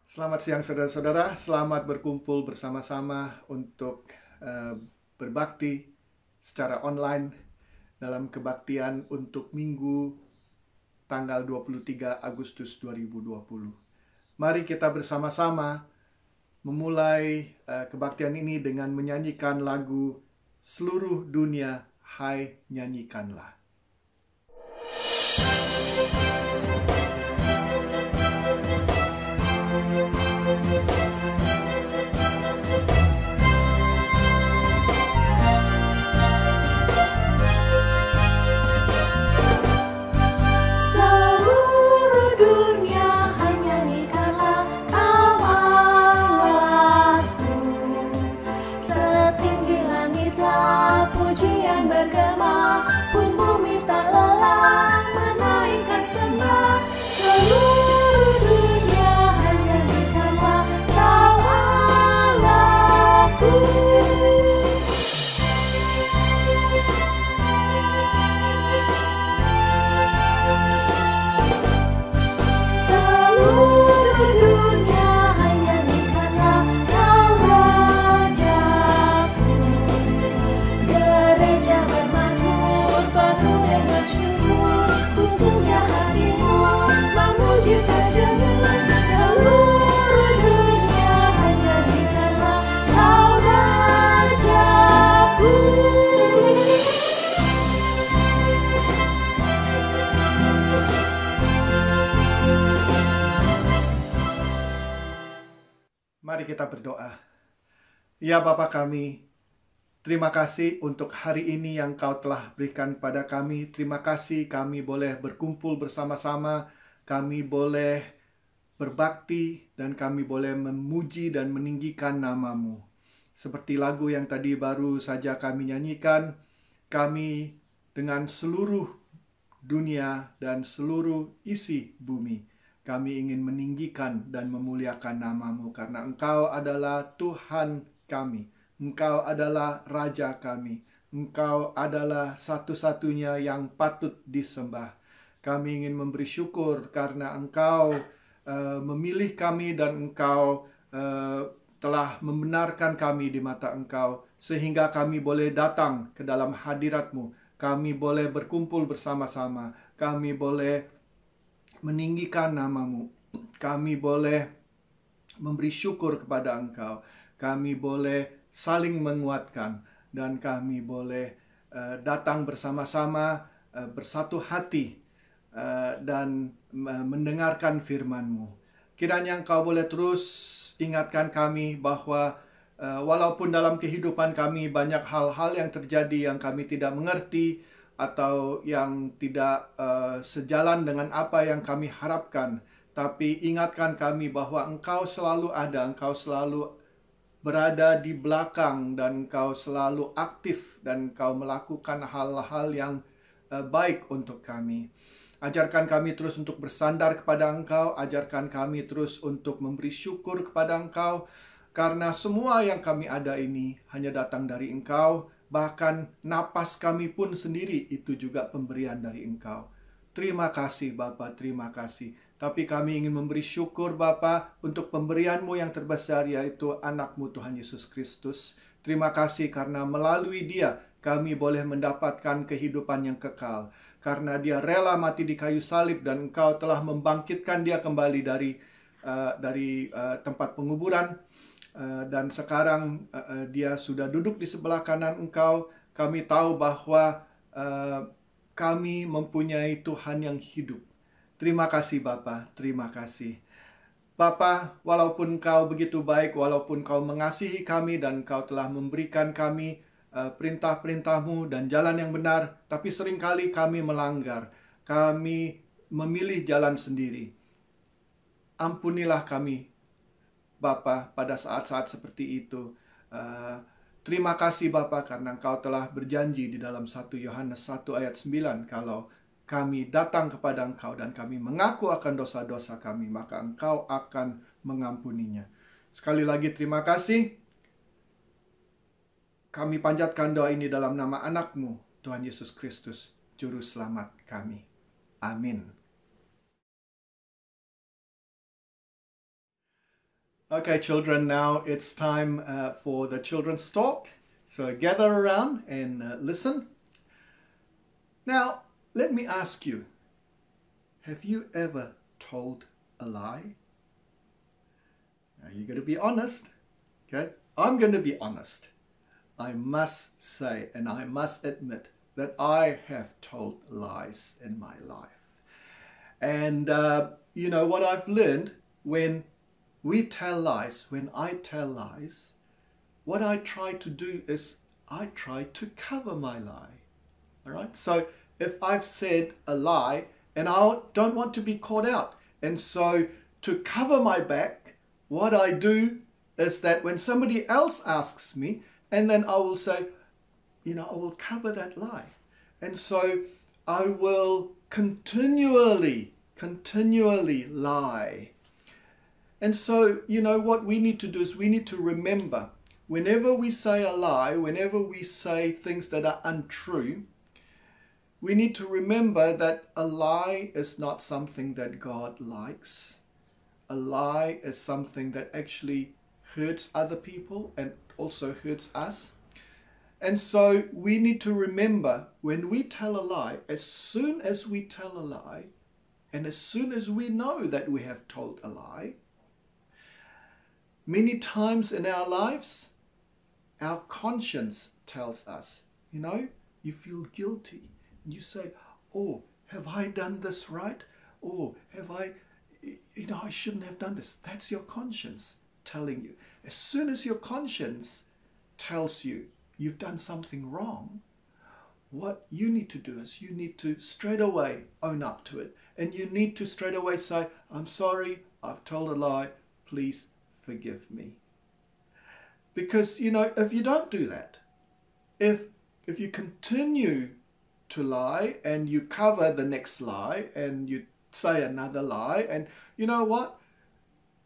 Selamat siang saudara-saudara, selamat berkumpul bersama-sama untuk berbakti secara online dalam kebaktian untuk Minggu tanggal 23 Agustus 2020. Mari kita bersama-sama memulai kebaktian ini dengan menyanyikan lagu Seluruh Dunia Hai Nyanyikanlah. Mari kita berdoa. Ya Bapa kami, terima kasih untuk hari ini yang Kau telah berikan pada kami. Terima kasih kami boleh berkumpul bersama-sama, kami boleh berbakti, dan kami boleh memuji dan meninggikan nama-Mu. Seperti lagu yang tadi baru saja kami nyanyikan, kami dengan seluruh dunia dan seluruh isi bumi, kami ingin meninggikan dan memuliakan nama-Mu karena Engkau adalah Tuhan kami. Engkau adalah Raja kami. Engkau adalah satu-satunya yang patut disembah. Kami ingin memberi syukur karena Engkau memilih kami dan Engkau telah membenarkan kami di mata Engkau sehingga kami boleh datang ke dalam hadirat-Mu. Kami boleh berkumpul bersama-sama. Kami boleh meninggikan nama-Mu. Kami boleh memberi syukur kepada Engkau. Kami boleh saling menguatkan. Dan kami boleh datang bersama-sama, bersatu hati, dan mendengarkan firman-Mu. Kiranya Engkau boleh terus ingatkan kami bahwa walaupun dalam kehidupan kami banyak hal-hal yang terjadi yang kami tidak mengerti, atau yang tidak sejalan dengan apa yang kami harapkan, tapi ingatkan kami bahwa Engkau selalu ada, Engkau selalu berada di belakang, dan Engkau selalu aktif, dan Engkau melakukan hal-hal yang baik untuk kami. Ajarkan kami terus untuk bersandar kepada Engkau, ajarkan kami terus untuk memberi syukur kepada Engkau, karena semua yang kami ada ini hanya datang dari Engkau. Bahkan napas kami pun sendiri itu juga pemberian dari Engkau. Terima kasih Bapa, terima kasih. Tapi kami ingin memberi syukur Bapa untuk pemberian-Mu yang terbesar, yaitu anak-Mu Tuhan Yesus Kristus. Terima kasih karena melalui Dia kami boleh mendapatkan kehidupan yang kekal. Karena Dia rela mati di kayu salib dan Engkau telah membangkitkan Dia kembali dari tempat penguburan. Dan sekarang Dia sudah duduk di sebelah kanan Engkau. Kami tahu bahwa kami mempunyai Tuhan yang hidup. Terima kasih Bapa, terima kasih. Bapa, walaupun Kau begitu baik, walaupun Kau mengasihi kami dan Kau telah memberikan kami perintah-perintah-Mu dan jalan yang benar, tapi seringkali kami melanggar. Kami memilih jalan sendiri. Ampunilah kami Bapa pada saat-saat seperti itu. Terima kasih Bapa karena Engkau telah berjanji di dalam 1 Yohanes 1 ayat 9, kalau kami datang kepada Engkau dan kami mengaku akan dosa-dosa kami, maka Engkau akan mengampuninya. Sekali lagi terima kasih. Kami panjatkan doa ini dalam nama anak-Mu, Tuhan Yesus Kristus, Juru Selamat kami. Amin. Okay, children, now it's time for the children's talk. So gather around and listen. Now, let me ask you, have you ever told a lie? Now, you're going to be honest, okay? I'm going to be honest. I must say and I must admit that I have told lies in my life. And you know what I've learned when we tell lies, when I tell lies, what I try to do is I try to cover my lie. All right? So if I've said a lie and I don't want to be caught out, and so to cover my back, what I do is that when somebody else asks me, and then I will say, you know, I will cover that lie. And so I will continually lie. And so, you know, what we need to do is we need to remember, whenever we say a lie, whenever we say things that are untrue, we need to remember that a lie is not something that God likes. A lie is something that actually hurts other people and also hurts us. And so we need to remember, when we tell a lie, as soon as we tell a lie, and as soon as we know that we have told a lie, many times in our lives, our conscience tells us, you know, you feel guilty. And you say, oh, have I done this right? Oh, have I, you know, I shouldn't have done this. That's your conscience telling you. As soon as your conscience tells you you've done something wrong, what you need to do is you need to straight away own up to it. And you need to straight away say, I'm sorry, I've told a lie, please forgive me. Because, you know, if you don't do that, if you continue to lie and you cover the next lie and you say another lie, and you know what?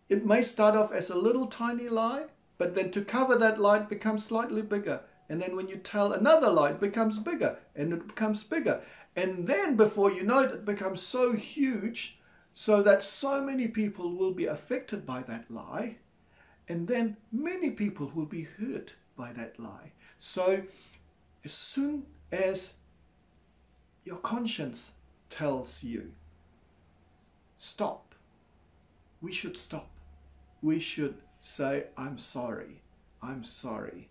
It may start off as a little tiny lie, but then to cover that lie it becomes slightly bigger. And then when you tell another lie, it becomes bigger and it becomes bigger. And then before you know it, it becomes so huge so that so many people will be affected by that lie. And then many people will be hurt by that lie. So as soon as your conscience tells you, stop, we should stop. We should say, I'm sorry. I'm sorry.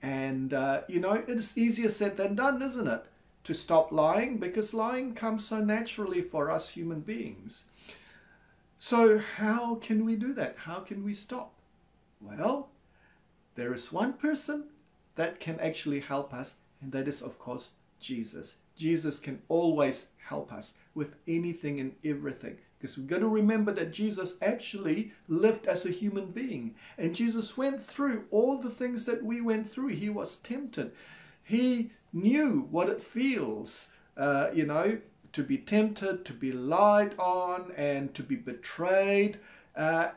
And, you know, it's easier said than done, isn't it? To stop lying, because lying comes so naturally for us human beings. So how can we do that? How can we stop? Well, there is one person that can actually help us, and that is, of course, Jesus. Jesus can always help us with anything and everything. Because we've got to remember that Jesus actually lived as a human being. And Jesus went through all the things that we went through. He was tempted. He knew what it feels, you know, to be tempted, to be lied on, and to be betrayed. And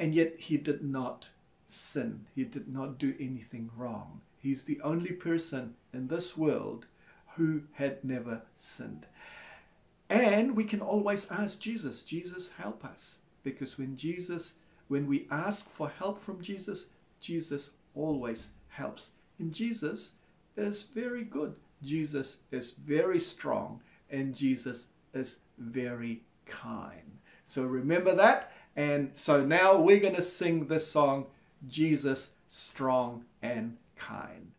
yet he did not sin. He did not do anything wrong. He's the only person in this world who had never sinned. And we can always ask Jesus, Jesus, help us. Because when we ask for help from Jesus, Jesus always helps. And Jesus is very good. Jesus is very strong. And Jesus is very kind. So remember that. And so now we're going to sing this song, Jesus, Strong and Kind.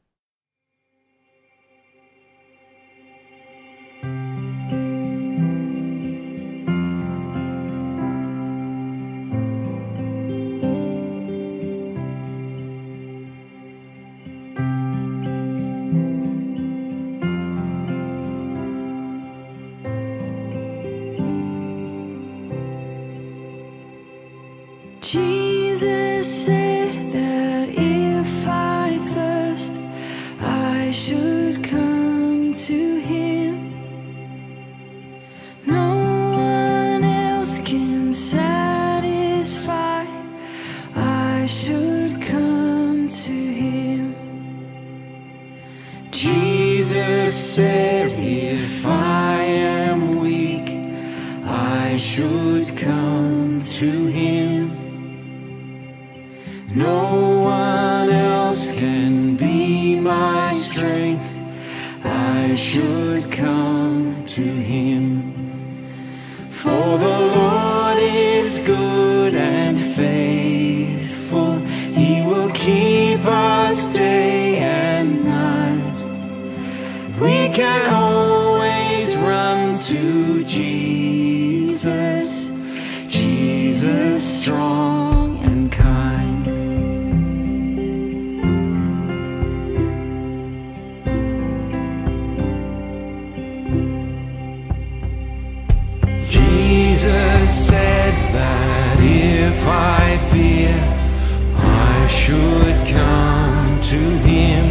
Jesus said that if I thirst, I should come to him. No one else can satisfy. I should come to him. Jesus said if I am weak, I should come to him. No one else can be my strength. I should come to Him. For the Lord is good and faithful. He will keep us day and night. We can always run to Jesus, Jesus strong and kind. Jesus said that if I fear, I should come to Him.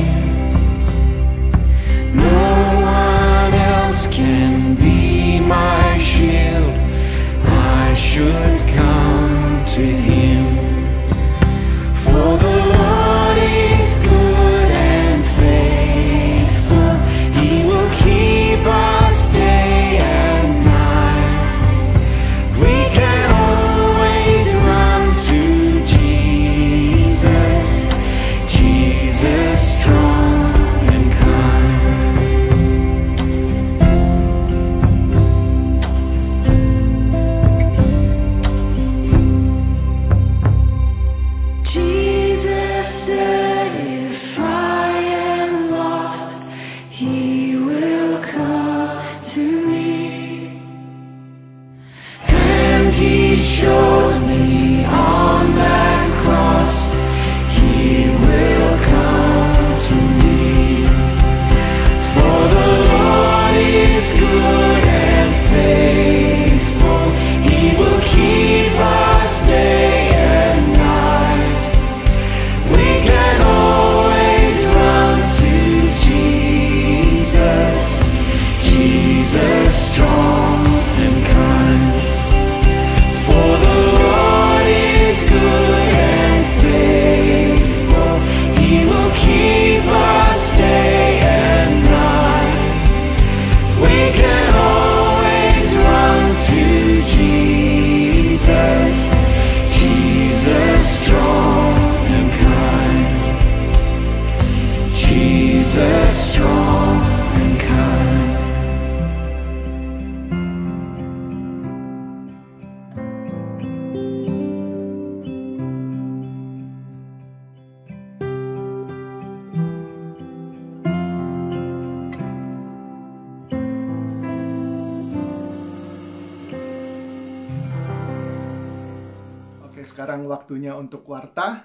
No one else can be my shield. I should come to Him. For the Lord is good and faithful. He will keep us day and night. We can always run to Jesus, Jesus strong and kind. Jesus said, if I am lost, He will come to me. And He showed me on that cross, He will come to me. For the Lord is good and faithful. He will keep us day and night. We can always run to Jesus, Jesus strong and kind. For the Lord is good and faithful. He will keep us day and night. We can always run to Jesus, Jesus strong and kind. Jesus strong and kind. Oke, sekarang waktunya untuk warta.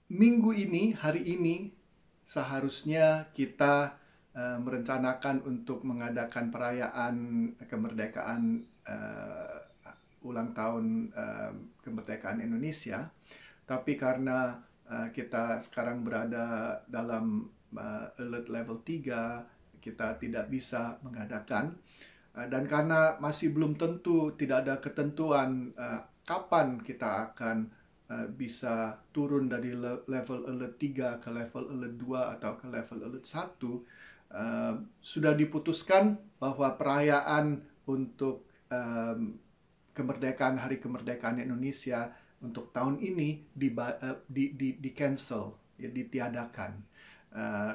Minggu ini, hari ini, seharusnya kita merencanakan untuk mengadakan perayaan kemerdekaan, ulang tahun kemerdekaan Indonesia. Tapi karena kita sekarang berada dalam alert level 3, kita tidak bisa mengadakan. Dan karena masih belum tentu, tidak ada ketentuan kapan kita akan bisa turun dari level alert 3 ke level alert 2 atau ke level alert 1, sudah diputuskan bahwa perayaan untuk kemerdekaan, Hari Kemerdekaan Indonesia untuk tahun ini di cancel, ya, ditiadakan.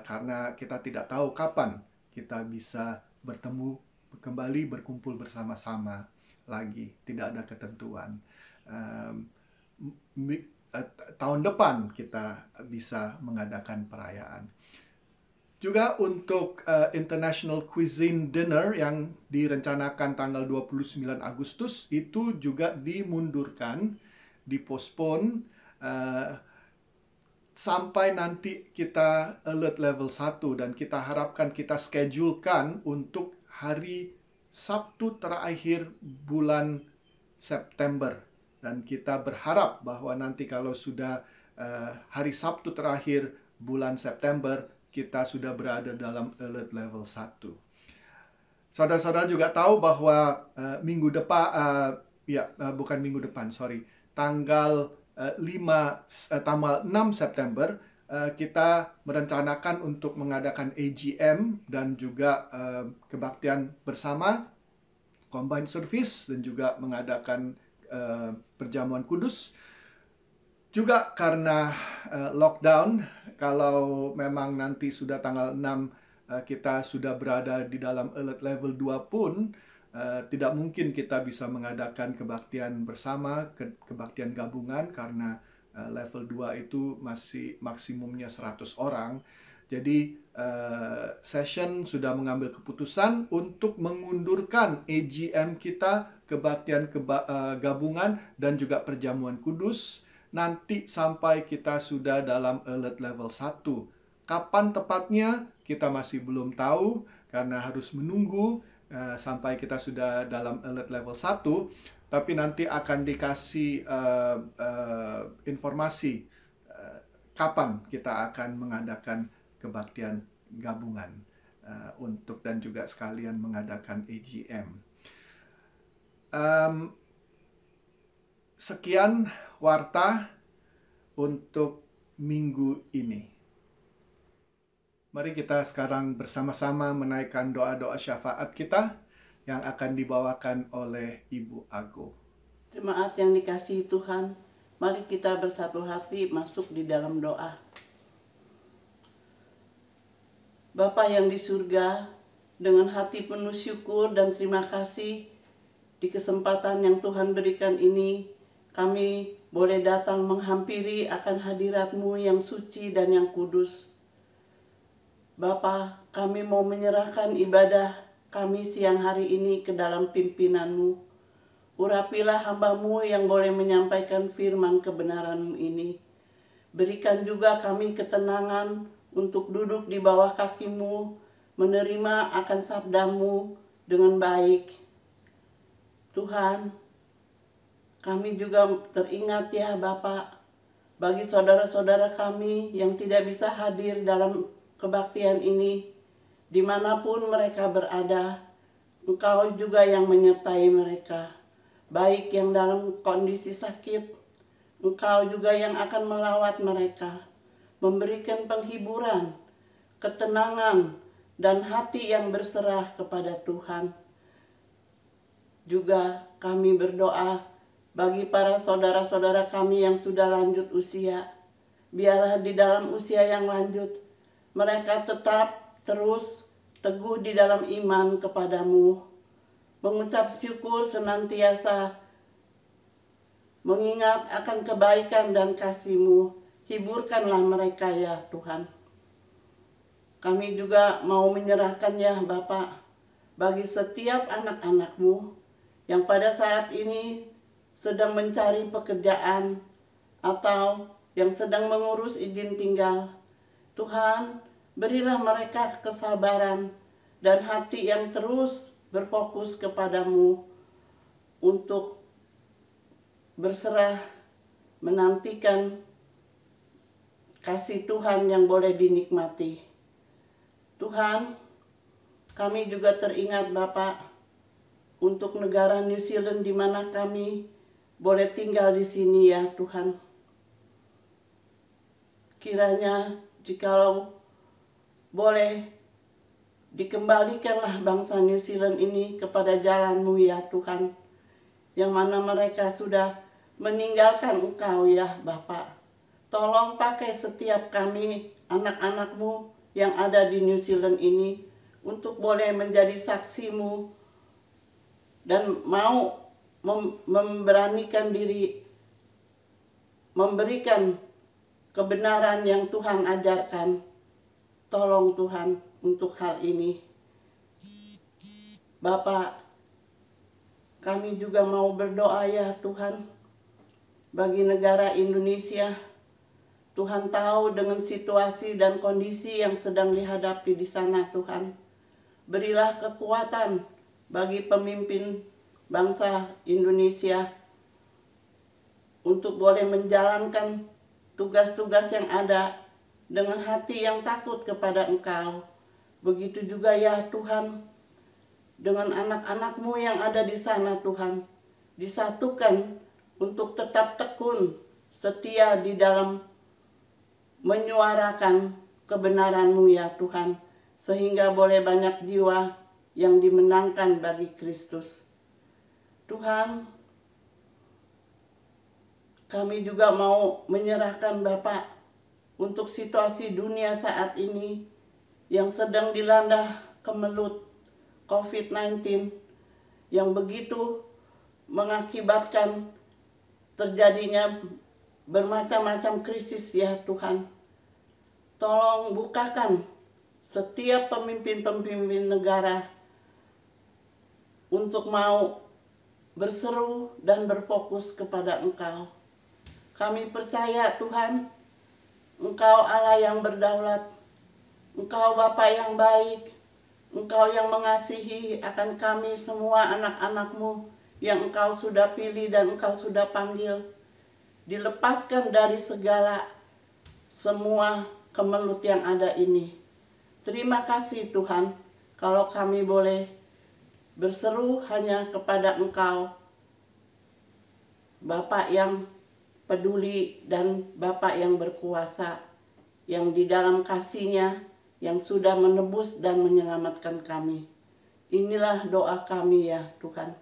Karena kita tidak tahu kapan kita bisa bertemu kembali, berkumpul bersama-sama lagi, tidak ada ketentuan. Tahun depan kita bisa mengadakan perayaan. Juga untuk International Cuisine Dinner yang direncanakan tanggal 29 Agustus itu juga dimundurkan, dipospon sampai nanti kita alert level 1, dan kita harapkan kita schedulekan untuk hari Sabtu terakhir bulan September. Dan kita berharap bahwa nanti kalau sudah hari Sabtu terakhir bulan September, kita sudah berada dalam alert level 1. Saudara-saudara juga tahu bahwa minggu depan, bukan minggu depan, tanggal 6 September, kita merencanakan untuk mengadakan AGM dan juga kebaktian bersama, combined service, dan juga mengadakan perjamuan kudus. Juga karena lockdown, kalau memang nanti sudah tanggal 6 kita sudah berada di dalam alert level 2 pun, tidak mungkin kita bisa mengadakan kebaktian bersama, kebaktian gabungan, karena level 2 itu masih maksimumnya 100 orang. Jadi session sudah mengambil keputusan untuk mengundurkan AGM kita, kebaktian gabungan dan juga perjamuan kudus, nanti sampai kita sudah dalam alert level 1. Kapan tepatnya kita masih belum tahu, karena harus menunggu sampai kita sudah dalam alert level 1. Tapi nanti akan dikasih informasi kapan kita akan mengadakan kebaktian gabungan untuk dan juga sekalian mengadakan AGM. Sekian warta untuk minggu ini. Mari kita sekarang bersama-sama menaikkan doa-doa syafaat kita yang akan dibawakan oleh Ibu Ago. Jemaat yang dikasihi Tuhan, mari kita bersatu hati masuk di dalam doa. Bapa yang di surga, dengan hati penuh syukur dan terima kasih di kesempatan yang Tuhan berikan ini, kami boleh datang menghampiri akan hadirat-Mu yang suci dan yang kudus. Bapa, kami mau menyerahkan ibadah kami siang hari ini ke dalam pimpinan-Mu. Urapilah hamba-Mu yang boleh menyampaikan firman kebenaran-Mu ini. Berikan juga kami ketenangan untuk duduk di bawah kaki-Mu, menerima akan sabda-Mu dengan baik. Tuhan, kami juga teringat ya Bapak, bagi saudara-saudara kami yang tidak bisa hadir dalam kebaktian ini, dimanapun mereka berada, Engkau juga yang menyertai mereka, baik yang dalam kondisi sakit, Engkau juga yang akan melawat mereka, memberikan penghiburan, ketenangan, dan hati yang berserah kepada Tuhan. Juga kami berdoa bagi para saudara-saudara kami yang sudah lanjut usia. Biarlah di dalam usia yang lanjut, mereka tetap terus teguh di dalam iman kepadamu, mengucap syukur senantiasa, mengingat akan kebaikan dan kasih-Mu. Hiburkanlah mereka ya Tuhan. Kami juga mau menyerahkan ya Bapak, bagi setiap anak-anak-Mu yang pada saat ini sedang mencari pekerjaan atau yang sedang mengurus izin tinggal. Tuhan, berilah mereka kesabaran dan hati yang terus berfokus kepadamu untuk berserah menantikan kasih Tuhan yang boleh dinikmati. Tuhan, kami juga teringat Bapak untuk negara New Zealand di mana kami boleh tinggal di sini ya Tuhan. Kiranya jikalau boleh dikembalikanlah bangsa New Zealand ini kepada jalan-Mu ya Tuhan, yang mana mereka sudah meninggalkan Engkau ya Bapak. Tolong pakai setiap kami anak-anak-Mu yang ada di New Zealand ini untuk boleh menjadi saksi-Mu dan mau memberanikan diri memberikan kebenaran yang Tuhan ajarkan. Tolong Tuhan untuk hal ini. Bapak, kami juga mau berdoa ya Tuhan bagi negara Indonesia. Tuhan tahu dengan situasi dan kondisi yang sedang dihadapi di sana Tuhan. Berilah kekuatan bagi pemimpin bangsa Indonesia untuk boleh menjalankan tugas-tugas yang ada dengan hati yang takut kepada Engkau. Begitu juga ya Tuhan dengan anak-anak-Mu yang ada di sana Tuhan. Disatukan untuk tetap tekun, setia di dalam menyuarakan kebenaran-Mu ya Tuhan. Sehingga boleh banyak jiwa yang dimenangkan bagi Kristus. Tuhan, kami juga mau menyerahkan Bapak untuk situasi dunia saat ini yang sedang dilanda kemelut COVID-19 yang begitu mengakibatkan terjadinya bermacam-macam krisis ya Tuhan. Tolong bukakan setiap pemimpin-pemimpin negara untuk mau berseru dan berfokus kepada Engkau. Kami percaya Tuhan, Engkau Allah yang berdaulat, Engkau Bapa yang baik, Engkau yang mengasihi akan kami semua anak-anak-Mu yang Engkau sudah pilih dan Engkau sudah panggil. Dilepaskan dari segala semua kemelut yang ada ini. Terima kasih Tuhan, kalau kami boleh berseru hanya kepada Engkau, Bapa yang peduli dan Bapa yang berkuasa, yang di dalam kasih-Nya yang sudah menebus dan menyelamatkan kami. Inilah doa kami ya Tuhan.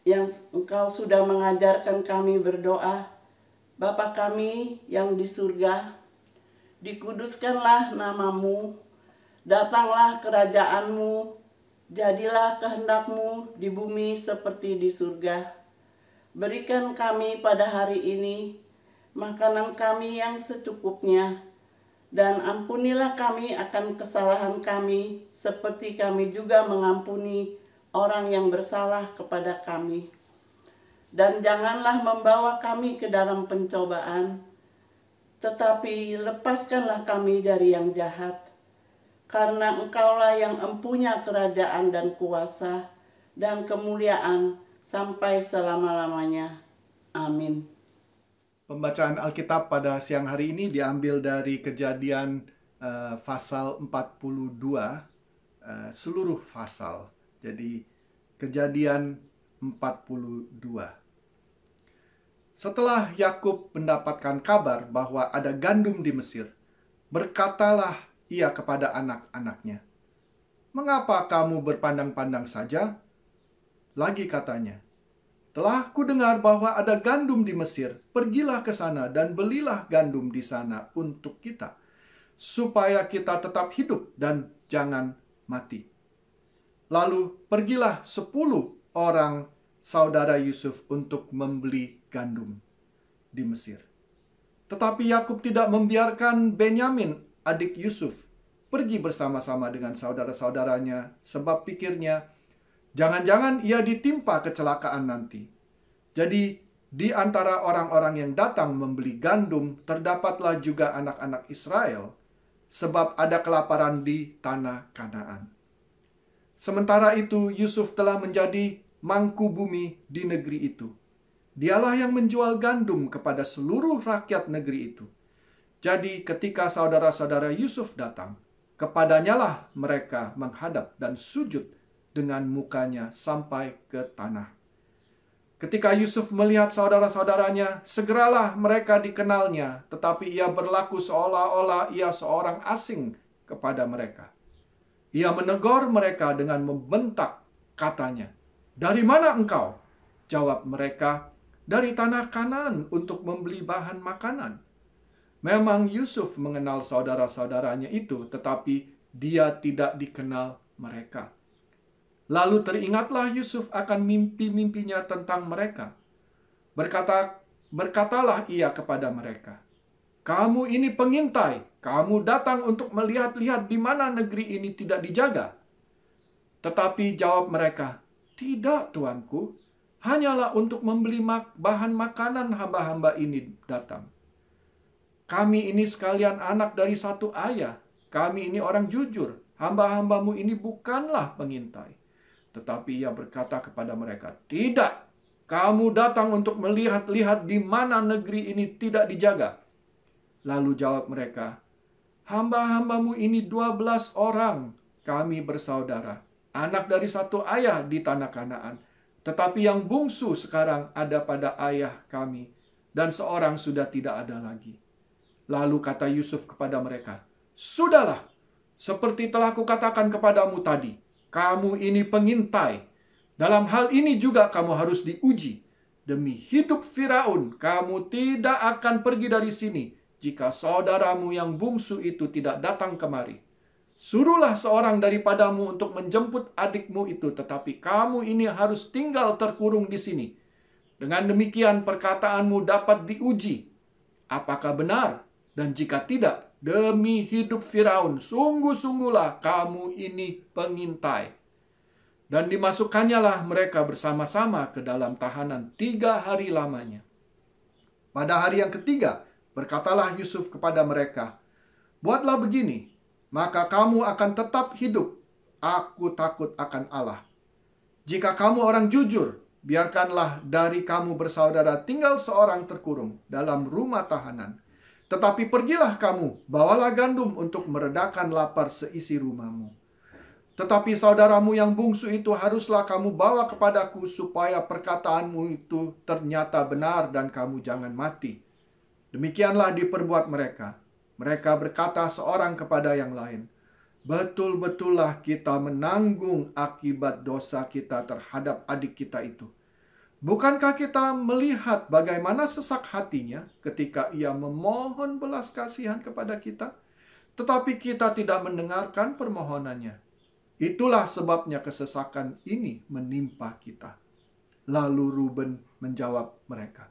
Yang Engkau sudah mengajarkan kami berdoa, Bapa kami yang di surga, dikuduskanlah nama-Mu, datanglah kerajaan-Mu, jadilah kehendak-Mu di bumi seperti di surga. Berikan kami pada hari ini makanan kami yang secukupnya, dan ampunilah kami akan kesalahan kami, seperti kami juga mengampuni orang yang bersalah kepada kami. Dan janganlah membawa kami ke dalam pencobaan, tetapi lepaskanlah kami dari yang jahat. Karena Engkaulah yang empunya kerajaan dan kuasa dan kemuliaan sampai selama-lamanya. Amin. Pembacaan Alkitab pada siang hari ini diambil dari Kejadian pasal 42, seluruh pasal. Jadi Kejadian 42. Setelah Yakub mendapatkan kabar bahwa ada gandum di Mesir, berkatalah ia kepada anak-anaknya, "Mengapa kamu berpandang-pandang saja?" Lagi katanya, "Telah kudengar bahwa ada gandum di Mesir. Pergilah ke sana dan belilah gandum di sana untuk kita, supaya kita tetap hidup dan jangan mati." Lalu pergilah 10 orang saudara Yusuf untuk membeli gandum di Mesir. Tetapi Yakub tidak membiarkan Benyamin, adik Yusuf, pergi bersama-sama dengan saudara-saudaranya, sebab pikirnya, jangan-jangan ia ditimpa kecelakaan nanti. Jadi, di antara orang-orang yang datang membeli gandum, terdapatlah juga anak-anak Israel, sebab ada kelaparan di tanah Kanaan. Sementara itu, Yusuf telah menjadi mangku bumi di negeri itu. Dialah yang menjual gandum kepada seluruh rakyat negeri itu. Jadi ketika saudara-saudara Yusuf datang, kepadanyalah mereka menghadap dan sujud dengan mukanya sampai ke tanah. Ketika Yusuf melihat saudara-saudaranya, segeralah mereka dikenalnya, tetapi ia berlaku seolah-olah ia seorang asing kepada mereka. Ia menegur mereka dengan membentak, katanya, "Dari mana engkau?" Jawab mereka, "Dari tanah Kanaan untuk membeli bahan makanan." Memang Yusuf mengenal saudara-saudaranya itu, tetapi dia tidak dikenal mereka. Lalu teringatlah Yusuf akan mimpi-mimpinya tentang mereka. Berkatalah ia kepada mereka, "Kamu ini pengintai, kamu datang untuk melihat-lihat di mana negeri ini tidak dijaga." Tetapi jawab mereka, "Tidak, tuanku, hanyalah untuk membeli bahan makanan hamba-hamba ini datang. Kami ini sekalian anak dari satu ayah. Kami ini orang jujur. Hamba-hambamu ini bukanlah pengintai." Tetapi ia berkata kepada mereka, "Tidak, kamu datang untuk melihat-lihat di mana negeri ini tidak dijaga." Lalu jawab mereka, "Hamba-hambamu ini 12 orang. Kami bersaudara, anak dari satu ayah di tanah Kanaan. Tetapi yang bungsu sekarang ada pada ayah kami, dan seorang sudah tidak ada lagi." Lalu kata Yusuf kepada mereka, "Sudahlah, seperti telah kukatakan kepadamu tadi, kamu ini pengintai. Dalam hal ini juga kamu harus diuji. Demi hidup Firaun, kamu tidak akan pergi dari sini jika saudaramu yang bungsu itu tidak datang kemari. Suruhlah seorang daripadamu untuk menjemput adikmu itu, tetapi kamu ini harus tinggal terkurung di sini. Dengan demikian perkataanmu dapat diuji. Apakah benar? Dan jika tidak, demi hidup Firaun, sungguh-sungguhlah kamu ini pengintai. Dan dimasukkannya lah mereka bersama-sama ke dalam tahanan 3 hari lamanya. Pada hari yang ketiga, berkatalah Yusuf kepada mereka, buatlah begini, maka kamu akan tetap hidup. Aku takut akan Allah. Jika kamu orang jujur, biarkanlah dari kamu bersaudara tinggal seorang terkurung dalam rumah tahanan. Tetapi pergilah kamu, bawalah gandum untuk meredakan lapar seisi rumahmu. Tetapi saudaramu yang bungsu itu haruslah kamu bawa kepadaku, supaya perkataanmu itu ternyata benar dan kamu jangan mati. Demikianlah diperbuat mereka. Mereka berkata seorang kepada yang lain, betul-betullah kita menanggung akibat dosa kita terhadap adik kita itu. Bukankah kita melihat bagaimana sesak hatinya ketika ia memohon belas kasihan kepada kita? Tetapi kita tidak mendengarkan permohonannya. Itulah sebabnya kesesakan ini menimpa kita. Lalu Ruben menjawab mereka,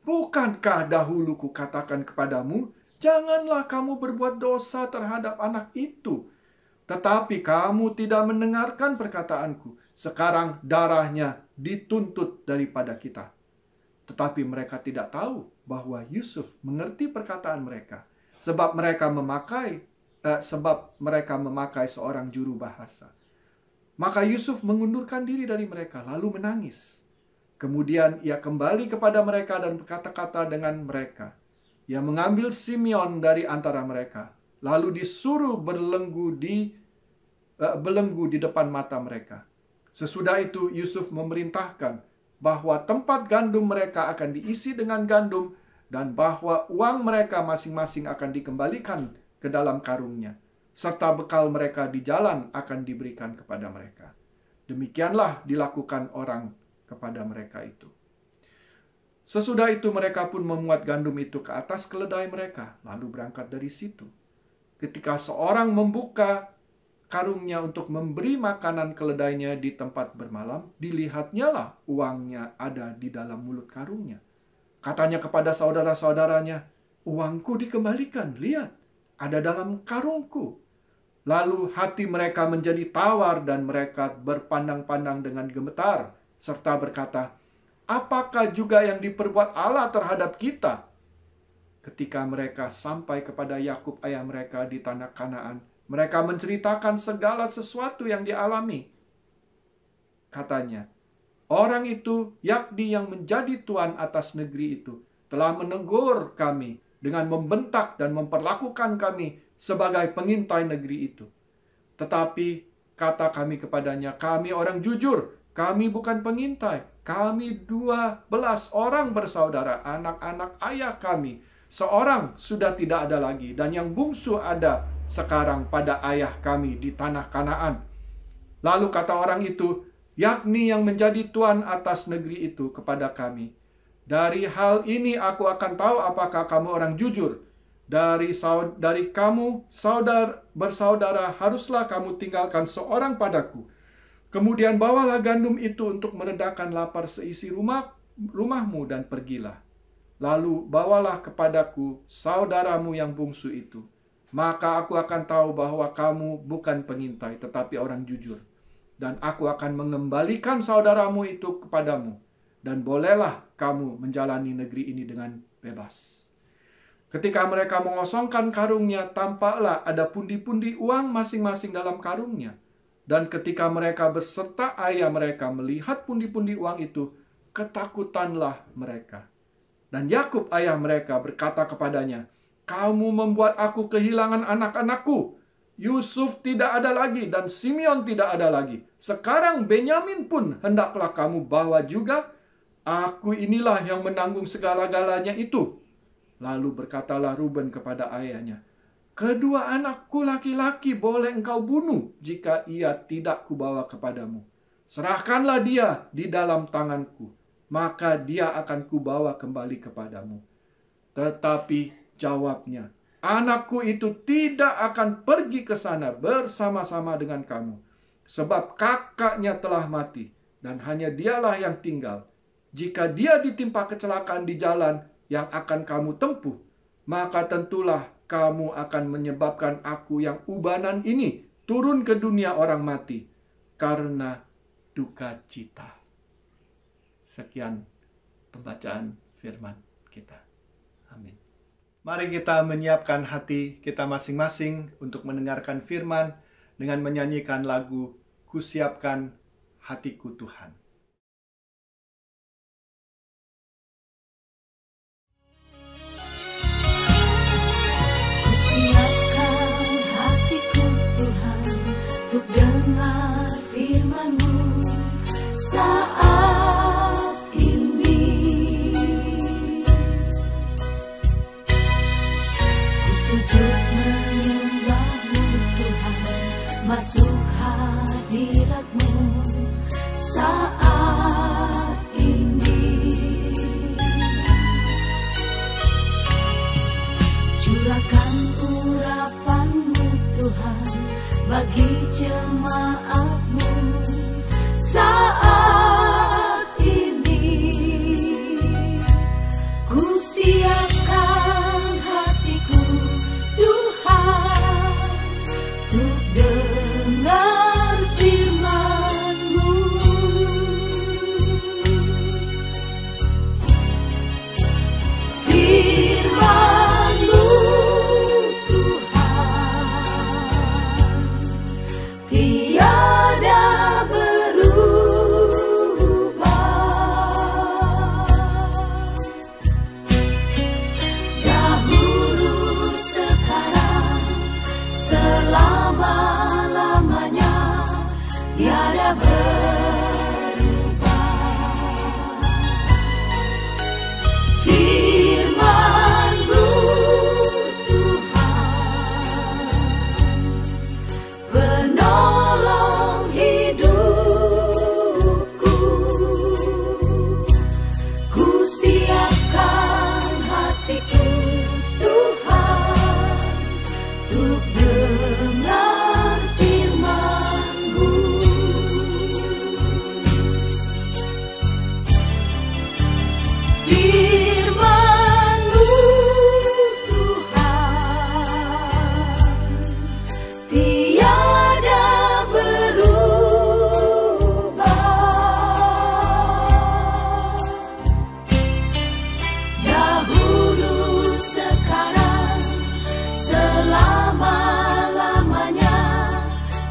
bukankah dahulu kukatakan kepadamu, janganlah kamu berbuat dosa terhadap anak itu. Tetapi kamu tidak mendengarkan perkataanku. Sekarang darahnya dituntut daripada kita. Tetapi mereka tidak tahu bahwa Yusuf mengerti perkataan mereka, sebab mereka memakai seorang juru bahasa. Maka Yusuf mengundurkan diri dari mereka, lalu menangis. Kemudian ia kembali kepada mereka dan berkata-kata dengan mereka. Ia mengambil Simeon dari antara mereka, lalu disuruh belenggu di depan mata mereka. Sesudah itu Yusuf memerintahkan bahwa tempat gandum mereka akan diisi dengan gandum, dan bahwa uang mereka masing-masing akan dikembalikan ke dalam karungnya, serta bekal mereka di jalan akan diberikan kepada mereka. Demikianlah dilakukan orang kepada mereka itu. Sesudah itu mereka pun memuat gandum itu ke atas keledai mereka, lalu berangkat dari situ. Ketika seorang membuka karungnya untuk memberi makanan keledainya di tempat bermalam, dilihatnya lah uangnya ada di dalam mulut karungnya. Katanya kepada saudara-saudaranya, uangku dikembalikan, lihat, ada dalam karungku. Lalu hati mereka menjadi tawar dan mereka berpandang-pandang dengan gemetar, serta berkata, apakah juga yang diperbuat Allah terhadap kita? Ketika mereka sampai kepada Yakub ayah mereka di tanah Kanaan, mereka menceritakan segala sesuatu yang dialami. Katanya, orang itu, yakni yang menjadi tuan atas negeri itu, telah menegur kami dengan membentak dan memperlakukan kami sebagai pengintai negeri itu. Tetapi kata kami kepadanya, kami orang jujur, kami bukan pengintai. Kami 12 orang bersaudara, anak-anak ayah kami. Seorang sudah tidak ada lagi, dan yang bungsu ada sekarang pada ayah kami di tanah Kanaan. Lalu kata orang itu, yakni yang menjadi tuan atas negeri itu, kepada kami, dari hal ini aku akan tahu apakah kamu orang jujur. Dari kamu bersaudara haruslah kamu tinggalkan seorang padaku. Kemudian bawalah gandum itu untuk meredakan lapar seisi rumahmu dan pergilah. Lalu bawalah kepadaku saudaramu yang bungsu itu. Maka aku akan tahu bahwa kamu bukan pengintai, tetapi orang jujur. Dan aku akan mengembalikan saudaramu itu kepadamu. Dan bolehlah kamu menjalani negeri ini dengan bebas. Ketika mereka mengosongkan karungnya, tampaklah ada pundi-pundi uang masing-masing dalam karungnya. Dan ketika mereka beserta ayah mereka melihat pundi-pundi uang itu, ketakutanlah mereka. Dan Yakub ayah mereka berkata kepadanya, kamu membuat aku kehilangan anak-anakku. Yusuf tidak ada lagi dan Simeon tidak ada lagi. Sekarang Benyamin pun hendaklah kamu bawa juga. Aku inilah yang menanggung segala-galanya itu. Lalu berkatalah Ruben kepada ayahnya, kedua anakku laki-laki boleh engkau bunuh jika ia tidak kubawa kepadamu. Serahkanlah dia di dalam tanganku, maka dia akan kubawa kembali kepadamu. Tetapi jawabnya, anakku itu tidak akan pergi ke sana bersama-sama dengan kamu, sebab kakaknya telah mati, dan hanya dialah yang tinggal. Jika dia ditimpa kecelakaan di jalan yang akan kamu tempuh, maka tentulah kamu akan menyebabkan aku yang ubanan ini turun ke dunia orang mati, karena duka cita. Sekian pembacaan firman kita. Amin. Mari kita menyiapkan hati kita masing-masing untuk mendengarkan firman dengan menyanyikan lagu Kusiapkan Hatiku Tuhan. Kusiapkan hatiku Tuhan untuk dengar firman-Mu saat ini. Ku sujud menyembah-Mu Tuhan, masuk hadirat-Mu saat ini. Curahkan urapan-Mu Tuhan bagi jemaat-Mu saat ini. Ku siapkan hatiku Tuhan untuk dengar firman-Mu. Firman-Mu Tuhan tiada berubah. Dahulu, sekarang, selama-lamanya tiada berubah. Firman-Mu Tuhan, penolong hidupku. Ku siapkan hatiku Tuhan untuk dengar firman-Mu. Firman-Mu Tuhan tiada berubah. Dahulu, sekarang, selama-lamanya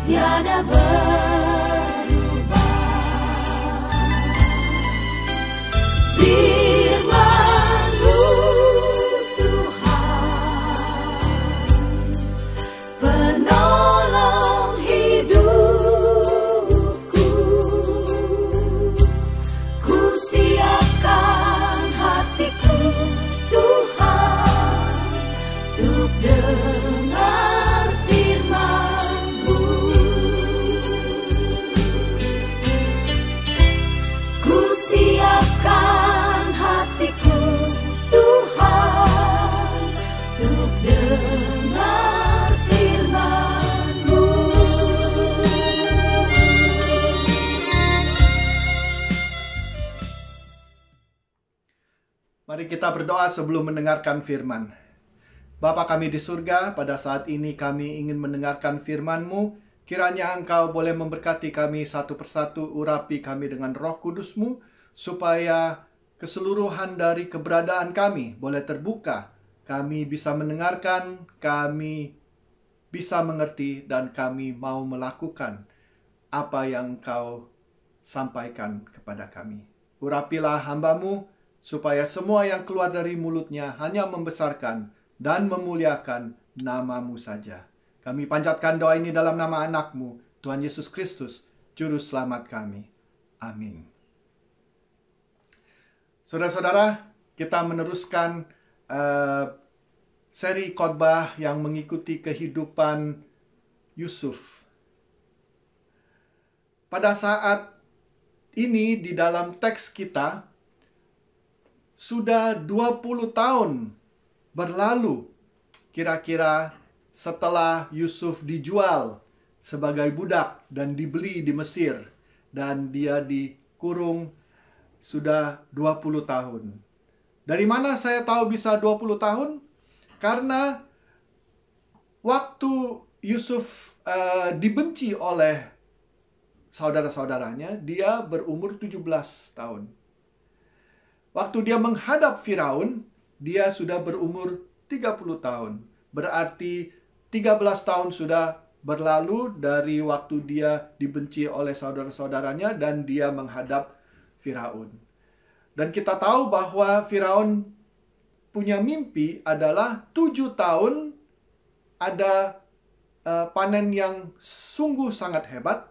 tiada berubah. Firman-Mu Tuhan, penolong hidupku. Ku siapkan hatiku Tuhan untuk dengar firman-Mu. Ku siapkan hatiku Tuhan untuk dengar firman-Mu. Mari kita berdoa sebelum mendengarkan firman. Bapa kami di surga, pada saat ini kami ingin mendengarkan firman-Mu. Kiranya Engkau boleh memberkati kami satu persatu, urapi kami dengan Roh Kudus-Mu, supaya keseluruhan dari keberadaan kami boleh terbuka. Kami bisa mendengarkan, kami bisa mengerti, dan kami mau melakukan apa yang Engkau sampaikan kepada kami. Urapilah hamba-Mu, supaya semua yang keluar dari mulutnya hanya membesarkan dan memuliakan nama-Mu saja. Kami panjatkan doa ini dalam nama anak-Mu, Tuhan Yesus Kristus, Juru Selamat kami. Amin. Saudara-saudara, kita meneruskan seri khotbah yang mengikuti kehidupan Yusuf. Pada saat ini di dalam teks kita sudah 20 tahun berlalu kira-kira setelah Yusuf dijual sebagai budak dan dibeli di Mesir, dan dia dikurung sudah 20 tahun. Dari mana saya tahu bisa 20 tahun? Karena waktu Yusuf dibenci oleh saudara-saudaranya, dia berumur 17 tahun. Waktu dia menghadap Firaun, dia sudah berumur 30 tahun. Berarti 13 tahun sudah berlalu dari waktu dia dibenci oleh saudara-saudaranya dan dia menghadap Firaun. Dan kita tahu bahwa Firaun punya mimpi adalah 7 tahun ada panen yang sungguh sangat hebat,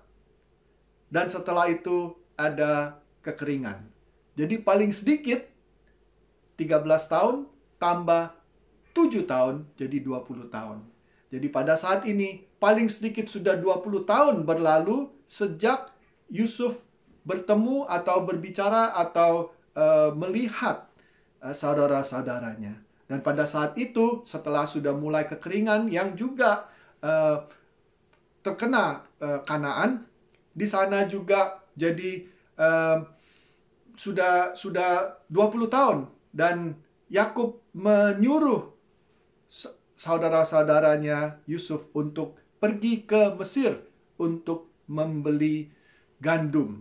dan setelah itu ada kekeringan. Jadi paling sedikit 13 tahun tambah 7 tahun jadi 20 tahun. Jadi pada saat ini paling sedikit sudah 20 tahun berlalu sejak Yusuf bertemu atau berbicara atau melihat saudara-saudaranya. Dan pada saat itu, setelah sudah mulai kekeringan yang juga terkena Kanaan, di sana juga jadi sudah 20 tahun, dan Yakub menyuruh saudara-saudaranya Yusuf untuk pergi ke Mesir untuk membeli gandum.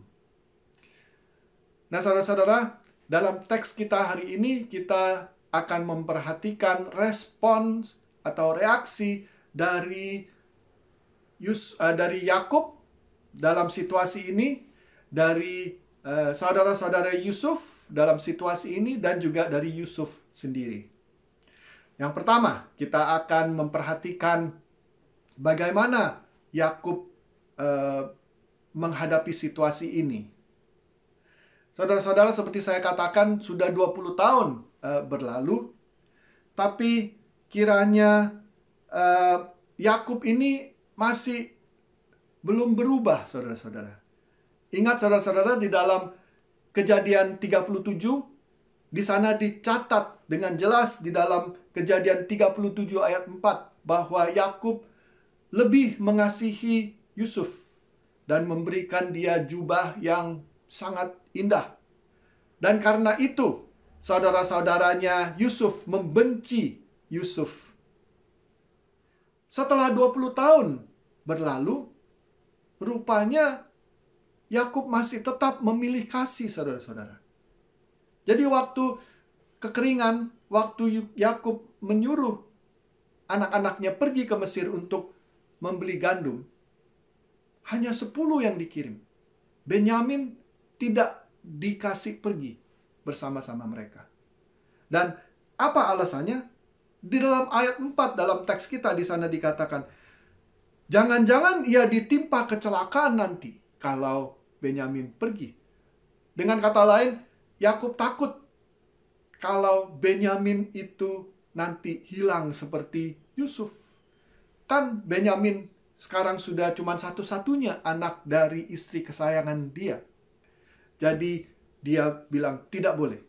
Nah, saudara-saudara, dalam teks kita hari ini kita akan memperhatikan respons atau reaksi dari Yakub dalam situasi ini, dari saudara-saudara Yusuf dalam situasi ini, dan juga dari Yusuf sendiri. Yang pertama, kita akan memperhatikan bagaimana Yakub menghadapi situasi ini. Saudara-saudara, seperti saya katakan, sudah 20 tahun berlalu, tapi kiranya Yakub ini masih belum berubah, saudara-saudara. Ingat, saudara-saudara, di dalam Kejadian 37, di sana dicatat dengan jelas di dalam Kejadian 37 ayat 4 bahwa Yakub lebih mengasihi Yusuf dan memberikan dia jubah yang sangat indah. Dan karena itu, saudara-saudaranya Yusuf membenci Yusuf. Setelah 20 tahun berlalu, rupanya Yakub masih tetap memilih kasih, saudara-saudara. Jadi waktu kekeringan, waktu Yakub menyuruh anak-anaknya pergi ke Mesir untuk membeli gandum, hanya 10 yang dikirim. Benyamin tidak dikasih pergi bersama-sama mereka. Dan apa alasannya? Di dalam ayat 4 dalam teks kita di sana dikatakan, jangan-jangan ia ditimpa kecelakaan nanti kalau Benyamin pergi. Dengan kata lain, Yakub takut kalau Benyamin itu nanti hilang seperti Yusuf. Kan Benyamin sekarang sudah cuma satu-satunya anak dari istri kesayangan dia. Jadi dia bilang tidak boleh.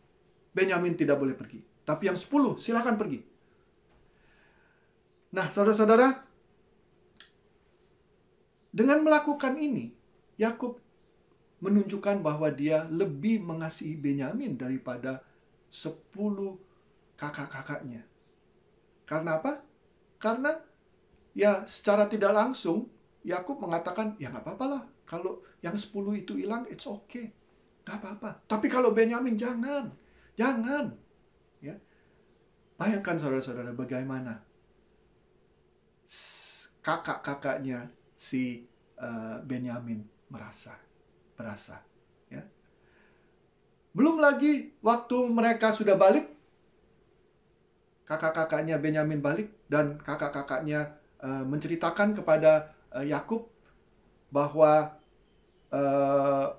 Benyamin tidak boleh pergi. Tapi yang 10 silakan pergi. Nah, saudara-saudara, dengan melakukan ini, Yakub menunjukkan bahwa dia lebih mengasihi Benyamin daripada 10 kakak-kakaknya. Karena apa? Karena ya secara tidak langsung Yakub mengatakan, ya nggak apa-apa lah. Kalau yang 10 itu hilang, it's okay. Nggak apa-apa. Tapi kalau Benyamin, jangan. Jangan. Ya. Bayangkan saudara-saudara bagaimana kakak-kakaknya si Benyamin berasa. Ya. Belum lagi waktu mereka sudah balik, kakak-kakaknya Benyamin balik, dan kakak-kakaknya menceritakan kepada Yakub bahwa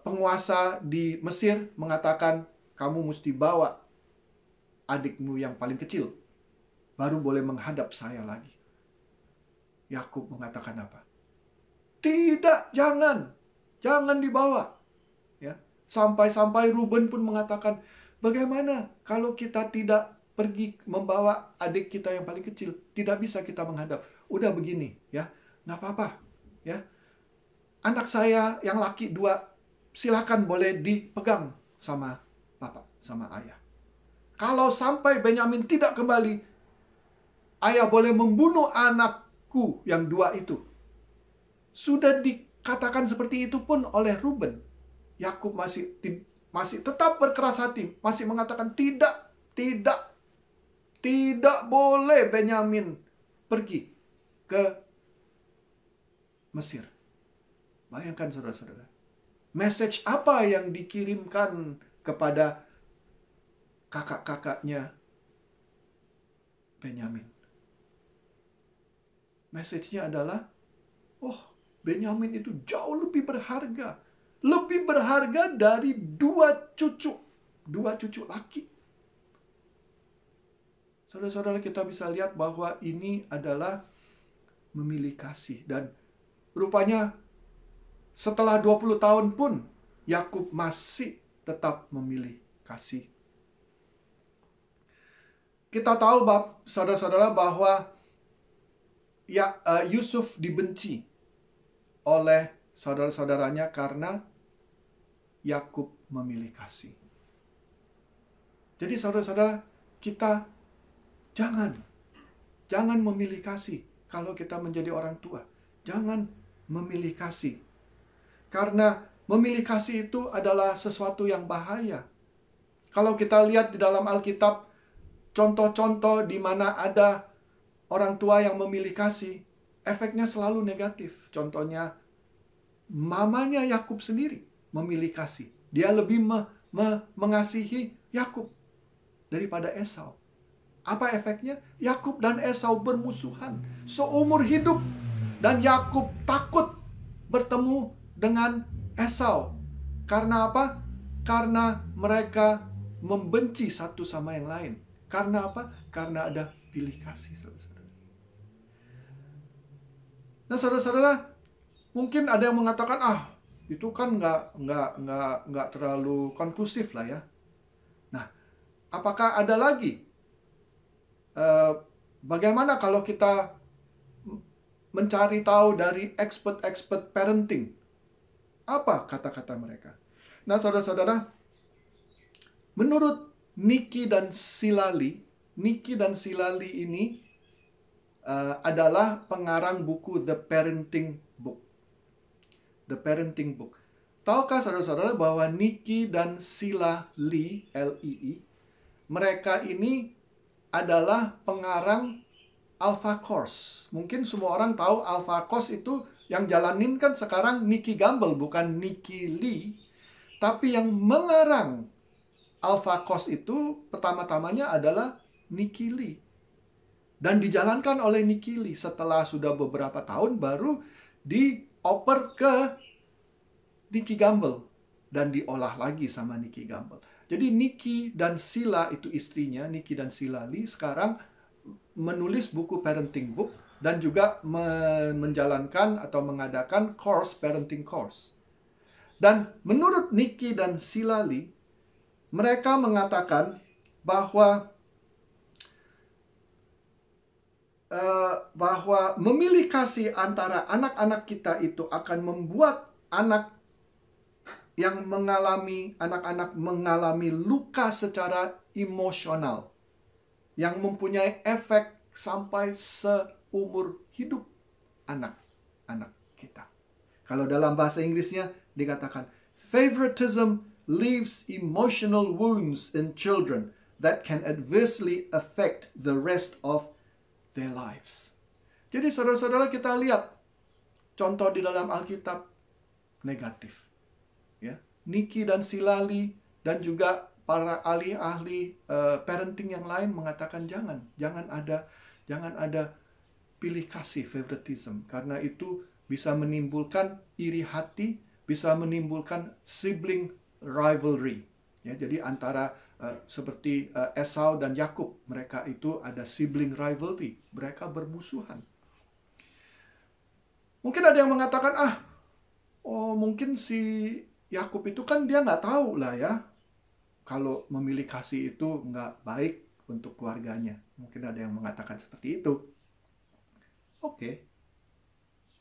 penguasa di Mesir mengatakan, kamu mesti bawa adikmu yang paling kecil, baru boleh menghadap saya lagi. Yakub mengatakan apa? Tidak, jangan dibawa. Ya, Sampai-sampai Ruben pun mengatakan, bagaimana kalau kita tidak pergi membawa adik kita yang paling kecil? Tidak bisa kita menghadap. Udah begini, ya, nggak apa-apa, ya. Anak saya yang laki 2, silakan boleh dipegang sama bapak, sama ayah. Kalau sampai Benyamin tidak kembali, ayah boleh membunuh anakku yang 2 itu. Sudah dikatakan seperti itu pun oleh Ruben. Yakub masih tetap berkeras hati, masih mengatakan tidak boleh Benyamin pergi ke Mesir. Bayangkan saudara-saudara, message apa yang dikirimkan kepada kakak-kakaknya Benyamin? Message-nya adalah, oh, Benyamin itu jauh lebih berharga. Lebih berharga dari 2 cucu laki. Saudara-saudara, kita bisa lihat bahwa ini adalah memilih kasih. Dan rupanya setelah 20 tahun pun Yakub masih tetap memilih kasih. Kita tahu, saudara-saudara, bahwa Yusuf dibenci oleh saudara-saudaranya karena Yakub memilih kasih. Jadi saudara-saudara, kita jangan memilih kasih kalau kita menjadi orang tua. Jangan memilih kasih. Karena memilih kasih itu adalah sesuatu yang bahaya. Kalau kita lihat di dalam Alkitab, contoh-contoh di mana ada orang tua yang memilih kasih, efeknya selalu negatif. Contohnya, mamanya Yakub sendiri memilih kasih. Dia lebih mengasihi Yakub daripada Esau. Apa efeknya? Yakub dan Esau bermusuhan seumur hidup. Dan Yakub takut bertemu dengan Esau. Karena apa? Karena mereka membenci satu sama yang lain. Karena apa? Karena ada pilih kasih, saudara-saudara. Nah, saudara-saudara, mungkin ada yang mengatakan, itu kan nggak terlalu konklusif lah ya. Nah, apakah ada lagi? Bagaimana kalau kita mencari tahu dari expert parenting? Apa kata-kata mereka? Nah, saudara-saudara, menurut Nicky dan Silali ini adalah pengarang buku The Parenting Book. The Parenting Book. Tahukah saudara-saudara bahwa Nicky dan Sila Lee, L-I-E, mereka ini adalah pengarang Alpha Course. Mungkin semua orang tahu Alpha Course itu yang jalanin kan sekarang Nicky Gamble, bukan Nicky Lee. Tapi yang mengarang Alpha Course itu pertama-tamanya adalah Nicky Lee. Dan dijalankan oleh Nicky Lee. Setelah sudah beberapa tahun baru dioper ke Nicky Gamble. Dan diolah lagi sama Nicky Gamble. Jadi Nicky dan Sila, itu istrinya, Nicky dan Sila Lee, sekarang menulis buku Parenting Book. Dan juga menjalankan atau mengadakan course, parenting course. Dan menurut Nicky dan Sila Lee, mereka mengatakan bahwa memilih kasih antara anak-anak kita itu akan membuat anak-anak mengalami luka secara emosional yang mempunyai efek sampai seumur hidup anak-anak kita. Kalau dalam bahasa Inggrisnya dikatakan, favoritism leaves emotional wounds in children that can adversely affect the rest of their lives. Jadi saudara-saudara, kita lihat contoh di dalam Alkitab negatif. Ya, Nicky dan Silali dan juga para ahli-ahli parenting yang lain mengatakan jangan ada pilih kasih, favoritism, karena itu bisa menimbulkan iri hati, bisa menimbulkan sibling rivalry. Ya, jadi antara seperti Esau dan Yakub, mereka itu ada sibling rivalry, mereka bermusuhan. Mungkin ada yang mengatakan, mungkin si Yakub itu kan dia nggak tahu lah ya, kalau memilih kasih itu nggak baik untuk keluarganya. Mungkin ada yang mengatakan seperti itu. Oke.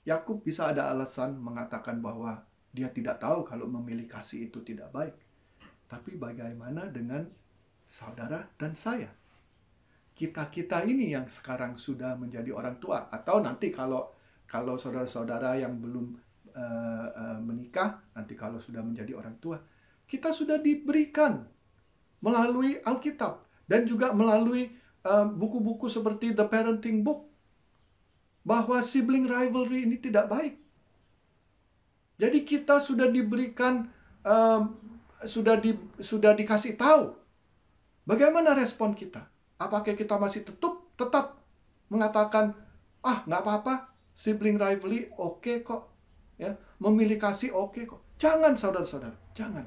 Yakub bisa ada alasan mengatakan bahwa dia tidak tahu kalau memilih kasih itu tidak baik. Tapi bagaimana dengan saudara dan saya? Kita-kita ini yang sekarang sudah menjadi orang tua, atau nanti kalau saudara-saudara yang belum menikah, nanti kalau sudah menjadi orang tua, kita sudah diberikan melalui Alkitab dan juga melalui buku-buku seperti The Parenting Book bahwa sibling rivalry ini tidak baik. Jadi kita sudah diberikan, sudah dikasih tahu. Bagaimana respon kita? Apakah kita masih tetap mengatakan, nggak apa-apa, sibling rivalry oke kok, ya, memilih kasih oke kok. Jangan, saudara-saudara, jangan.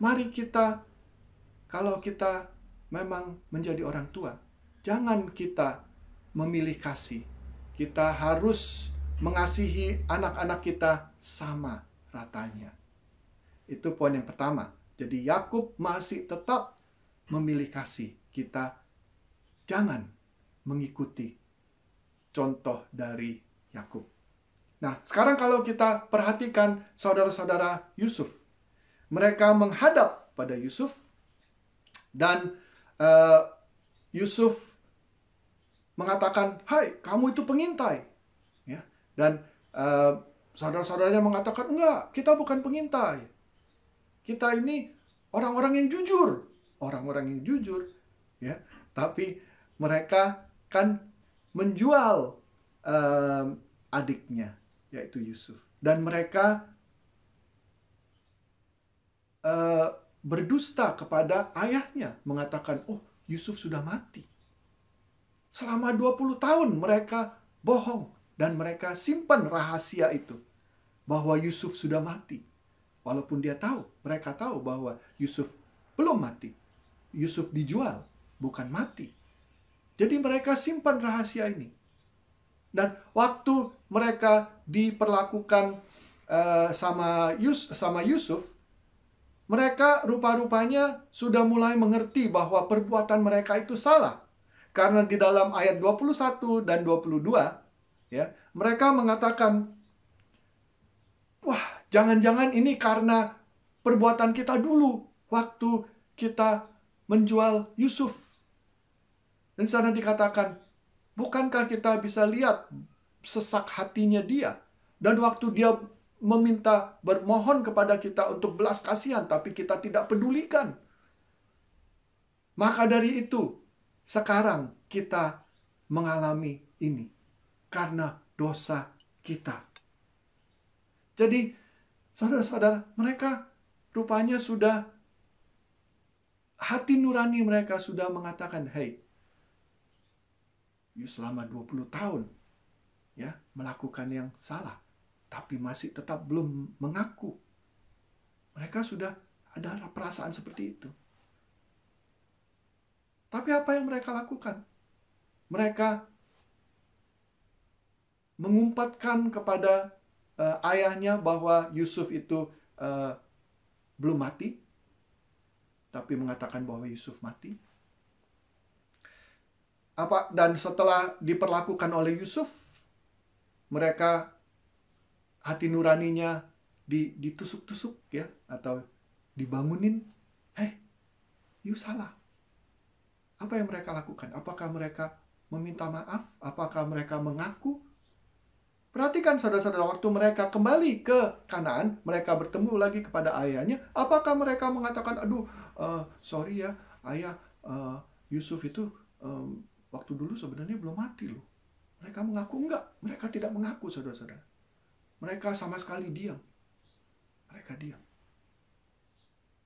Mari kita, kalau kita memang menjadi orang tua, jangan kita memilih kasih. Kita harus mengasihi anak-anak kita sama ratanya. Itu poin yang pertama. Jadi Yakub masih tetap memilih kasih. Kita jangan mengikuti contoh dari Yakub. Nah, sekarang kalau kita perhatikan saudara-saudara Yusuf. Mereka menghadap pada Yusuf dan Yusuf mengatakan, "Hai, kamu itu pengintai." Ya. Dan saudara-saudaranya mengatakan, "Enggak, kita bukan pengintai. Kita ini orang-orang yang jujur." Orang-orang yang jujur, ya. Tapi mereka kan menjual adiknya, yaitu Yusuf. Dan mereka berdusta kepada ayahnya, mengatakan, "Oh, Yusuf sudah mati." Selama 20 tahun mereka bohong dan mereka simpan rahasia itu, bahwa Yusuf sudah mati. Walaupun mereka tahu bahwa Yusuf belum mati. Yusuf dijual, bukan mati. Jadi mereka simpan rahasia ini. Dan waktu mereka diperlakukan sama Yusuf, mereka rupa-rupanya sudah mulai mengerti bahwa perbuatan mereka itu salah. Karena di dalam ayat 21 dan 22, ya, mereka mengatakan, "Wah, jangan-jangan ini karena perbuatan kita dulu waktu kita menjual Yusuf." Dan sana dikatakan, bukankah kita bisa lihat sesak hatinya dia? Dan waktu dia bermohon kepada kita untuk belas kasihan, tapi kita tidak pedulikan. Maka dari itu, sekarang kita mengalami ini karena dosa kita. Jadi, saudara-saudara, mereka rupanya sudah, hati nurani mereka sudah mengatakan, "Hei, you selama 20 tahun ya melakukan yang salah, tapi masih tetap belum mengaku." Mereka sudah ada perasaan seperti itu. Tapi apa yang mereka lakukan? Mereka mengumpatkan kepada ayahnya bahwa Yusuf itu belum mati, tapi mengatakan bahwa Yusuf mati. Dan setelah diperlakukan oleh Yusuf, mereka hati nuraninya ditusuk-tusuk, ya, atau dibangunin. "Hei, you salah." Apa yang mereka lakukan? Apakah mereka meminta maaf? Apakah mereka mengaku? Perhatikan saudara-saudara, waktu mereka kembali ke Kanaan, mereka bertemu lagi kepada ayahnya. Apakah mereka mengatakan, "Aduh, sorry ya, ayah, Yusuf itu waktu dulu sebenarnya belum mati loh." Mereka mengaku? Enggak. Mereka tidak mengaku, saudara-saudara. Mereka sama sekali diam. Mereka diam.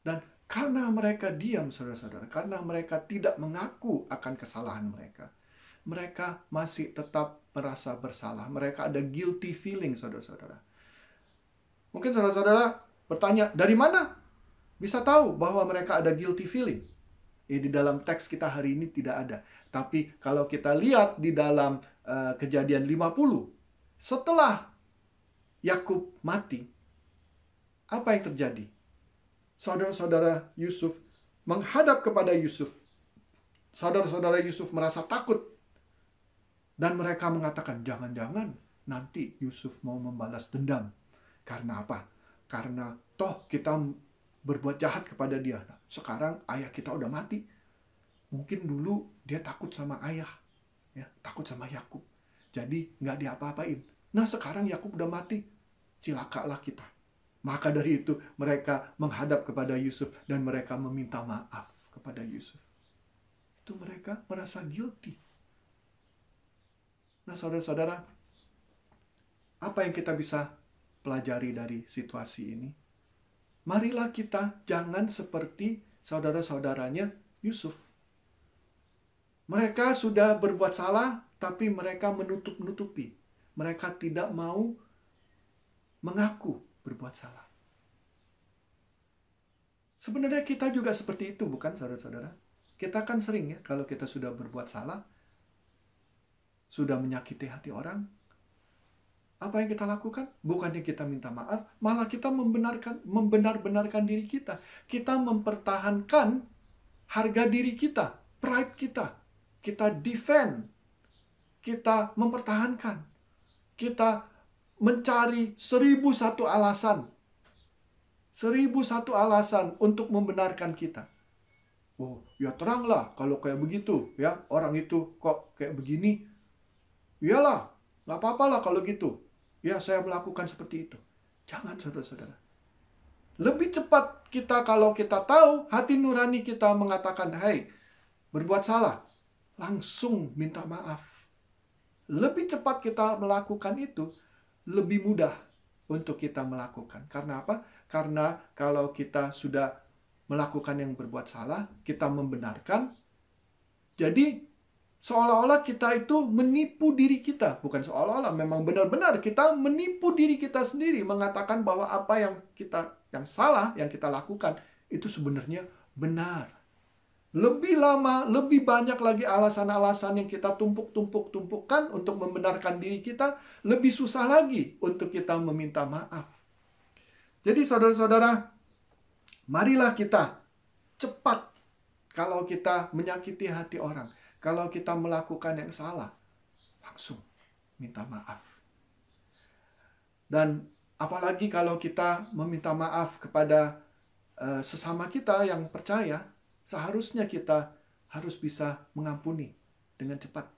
Dan karena mereka diam, saudara-saudara, karena mereka tidak mengaku akan kesalahan mereka, mereka masih tetap merasa bersalah. Mereka ada guilty feeling, saudara-saudara. Mungkin saudara-saudara bertanya, dari mana bisa tahu bahwa mereka ada guilty feeling? Di dalam teks kita hari ini tidak ada. Tapi kalau kita lihat di dalam Kejadian 50, setelah Yakub mati, apa yang terjadi? saudara-saudara Yusuf menghadap kepada Yusuf. Saudara-saudara Yusuf merasa takut. Dan mereka mengatakan, jangan-jangan nanti Yusuf mau membalas dendam. Karena apa? Karena toh kita berbuat jahat kepada dia. Nah, sekarang ayah kita udah mati. Mungkin dulu dia takut sama ayah. Ya, takut sama Yakub. Jadi nggak diapa-apain. Nah sekarang Yakub udah mati. Cilakalah kita. Maka dari itu mereka menghadap kepada Yusuf. Dan mereka meminta maaf kepada Yusuf. Itu mereka merasa guilty. Nah saudara-saudara, apa yang kita bisa pelajari dari situasi ini? Marilah kita jangan seperti saudara-saudaranya Yusuf. Mereka sudah berbuat salah, tapi mereka menutup-nutupi. Mereka tidak mau mengaku berbuat salah. Sebenarnya kita juga seperti itu, bukan saudara-saudara? Kita kan sering ya, kalau kita sudah berbuat salah, sudah menyakiti hati orang, apa yang kita lakukan? Bukannya kita minta maaf, malah kita membenar-benarkan diri kita. Kita mempertahankan harga diri kita, pride kita. Kita defend, kita mempertahankan. Kita mencari 1001 alasan. 1001 alasan untuk membenarkan kita. Oh, ya teranglah kalau kayak begitu, ya orang itu kok kayak begini. Iyalah, nggak apa-apa lah kalau gitu. Ya, saya melakukan seperti itu. Jangan, saudara-saudara. Lebih cepat kita kalau kita tahu, hati nurani kita mengatakan, hey, berbuat salah. Langsung minta maaf. Lebih cepat kita melakukan itu, lebih mudah untuk kita melakukan. Karena apa? Karena kalau kita sudah melakukan yang berbuat salah, kita membenarkan. Jadi, seolah-olah kita itu menipu diri kita. Bukan seolah-olah, memang benar-benar kita menipu diri kita sendiri. Mengatakan bahwa apa yang salah, yang kita lakukan, itu sebenarnya benar. Lebih lama, lebih banyak lagi alasan-alasan yang kita tumpuk-tumpuk-tumpukkan untuk membenarkan diri kita. Lebih susah lagi untuk kita meminta maaf. Jadi saudara-saudara, marilah kita cepat kalau kita menyakiti hati orang. Kalau kita melakukan yang salah, langsung minta maaf. Dan apalagi kalau kita meminta maaf kepada sesama kita yang percaya, seharusnya kita harus bisa mengampuni dengan cepat.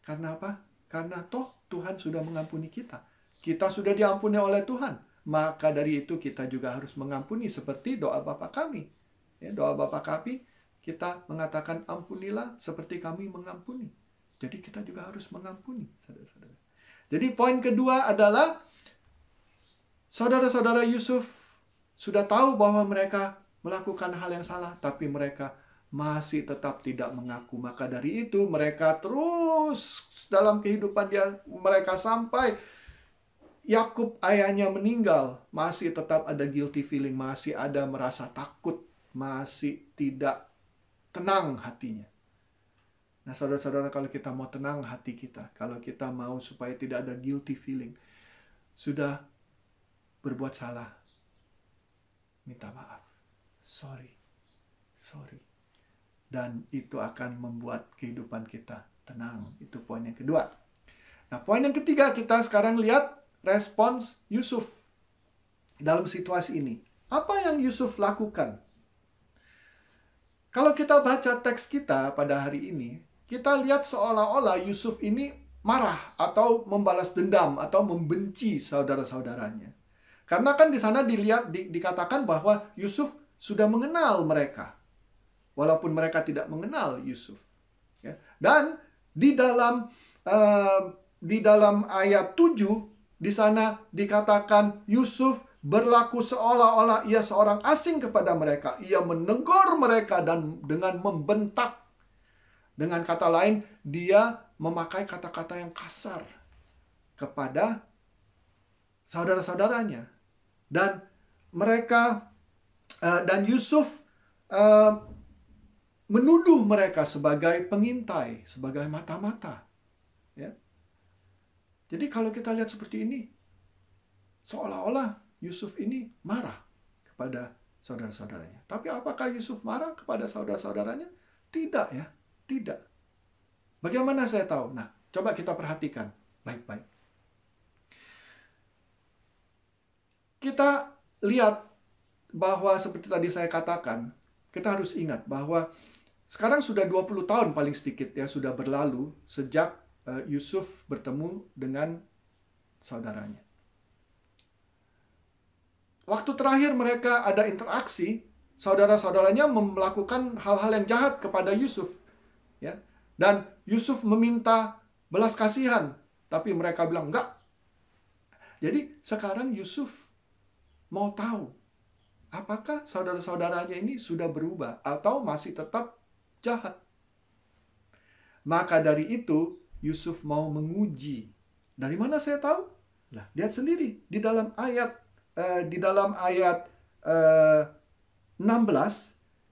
Karena apa? Karena toh Tuhan sudah mengampuni kita. Kita sudah diampuni oleh Tuhan. Maka dari itu kita juga harus mengampuni seperti doa Bapa kami. Ya, doa Bapa kami, kita mengatakan ampunilah seperti kami mengampuni. Jadi kita juga harus mengampuni, saudara-saudara. Jadi poin kedua adalah saudara-saudara Yusuf sudah tahu bahwa mereka melakukan hal yang salah, tapi mereka masih tetap tidak mengaku. Maka dari itu mereka terus dalam kehidupan mereka sampai Yakub ayahnya meninggal, masih tetap ada guilty feeling, masih ada merasa takut, masih tidak tenang hatinya. Nah saudara-saudara, kalau kita mau tenang hati kita, kalau kita mau supaya tidak ada guilty feeling, sudah berbuat salah, minta maaf. Sorry. Dan itu akan membuat kehidupan kita tenang. Itu poin yang kedua. Nah poin yang ketiga, kita sekarang lihat respons Yusuf dalam situasi ini. Apa yang Yusuf lakukan? Kalau kita baca teks kita pada hari ini, kita lihat seolah-olah Yusuf ini marah atau membalas dendam atau membenci saudara-saudaranya. Karena kan di sana dikatakan bahwa Yusuf sudah mengenal mereka, walaupun mereka tidak mengenal Yusuf. Ya. Dan di dalam ayat 7 di sana dikatakan Yusuf berlaku seolah-olah ia seorang asing kepada mereka. Ia menegur mereka dan dengan membentak. Dengan kata lain, dia memakai kata-kata yang kasar kepada saudara-saudaranya. Dan Yusuf menuduh mereka sebagai pengintai, sebagai mata-mata. Ya. Jadi kalau kita lihat seperti ini, seolah-olah Yusuf ini marah kepada saudara-saudaranya. Tapi apakah Yusuf marah kepada saudara-saudaranya? Tidak ya, tidak. Bagaimana saya tahu? Nah, coba kita perhatikan baik-baik. Kita lihat bahwa seperti tadi saya katakan, kita harus ingat bahwa sekarang sudah 20 tahun paling sedikit ya sudah berlalu sejak Yusuf bertemu dengan saudaranya. Waktu terakhir mereka ada interaksi, saudara-saudaranya melakukan hal-hal yang jahat kepada Yusuf. Ya. Dan Yusuf meminta belas kasihan, tapi mereka bilang enggak. Jadi sekarang Yusuf mau tahu, apakah saudara-saudaranya ini sudah berubah atau masih tetap jahat. Maka dari itu, Yusuf mau menguji. Dari mana saya tahu? Nah, lihat sendiri di dalam ayat 16,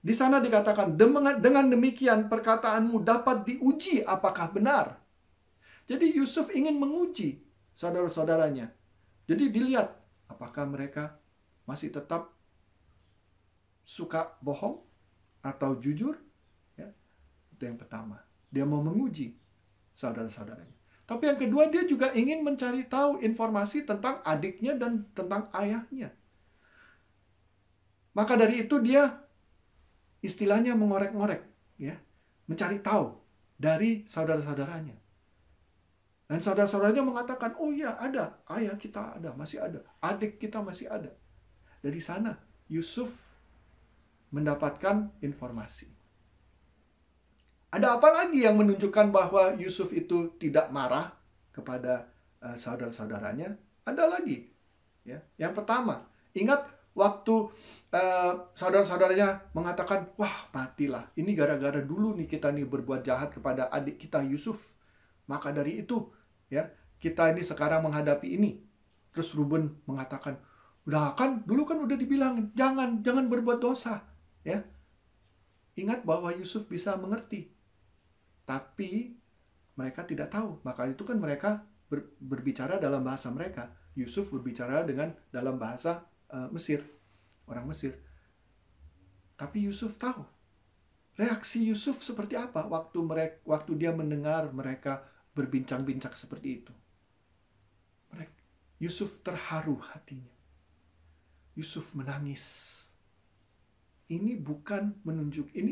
di sana dikatakan, dengan demikian perkataanmu dapat diuji apakah benar. Jadi Yusuf ingin menguji saudara-saudaranya. Jadi dilihat apakah mereka masih tetap suka bohong atau jujur. Ya, itu yang pertama. Dia mau menguji saudara-saudaranya. Tapi yang kedua, dia juga ingin mencari tahu informasi tentang adiknya dan tentang ayahnya. Maka dari itu dia istilahnya mengorek-ngorek, ya, mencari tahu dari saudara-saudaranya. Dan saudara-saudaranya mengatakan, oh iya ada, ayah kita ada, masih ada, adik kita masih ada. Dari sana Yusuf mendapatkan informasi. Ada apa lagi yang menunjukkan bahwa Yusuf itu tidak marah kepada saudara-saudaranya? Ada lagi. Ya. Yang pertama, ingat waktu saudara-saudaranya mengatakan, wah matilah, ini gara-gara dulu nih kita nih berbuat jahat kepada adik kita Yusuf. Maka dari itu, ya kita ini sekarang menghadapi ini. Terus Ruben mengatakan, udah kan, dulu kan udah dibilangin, jangan berbuat dosa. Ya, ingat bahwa Yusuf bisa mengerti. Tapi mereka tidak tahu. Maka itu kan mereka berbicara dalam bahasa mereka. Yusuf berbicara dalam bahasa Mesir, orang Mesir. Tapi Yusuf tahu. Reaksi Yusuf seperti apa waktu dia mendengar mereka berbincang-bincang seperti itu. Yusuf terharu hatinya. Yusuf menangis. Ini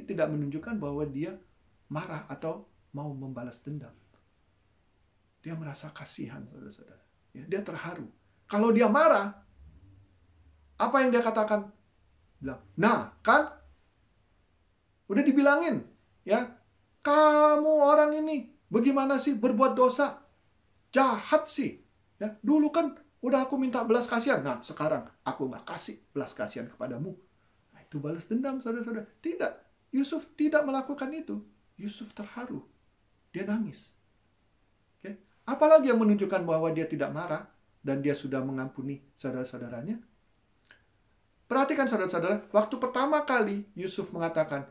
tidak menunjukkan bahwa dia marah atau mau membalas dendam. Dia merasa kasihan, saudara-saudara. Ya, dia terharu. Kalau dia marah, apa yang dia katakan? Bilang, nah kan, udah dibilangin, ya, kamu orang ini bagaimana sih berbuat dosa, jahat sih. Ya, dulu kan udah aku minta belas kasihan, nah sekarang aku nggak kasih belas kasihan kepadamu. Nah, itu balas dendam, saudara-saudara. Tidak, Yusuf tidak melakukan itu. Yusuf terharu. Dia nangis. Oke. Apalagi yang menunjukkan bahwa dia tidak marah dan dia sudah mengampuni saudara-saudaranya? Perhatikan saudara-saudara, waktu pertama kali Yusuf mengatakan,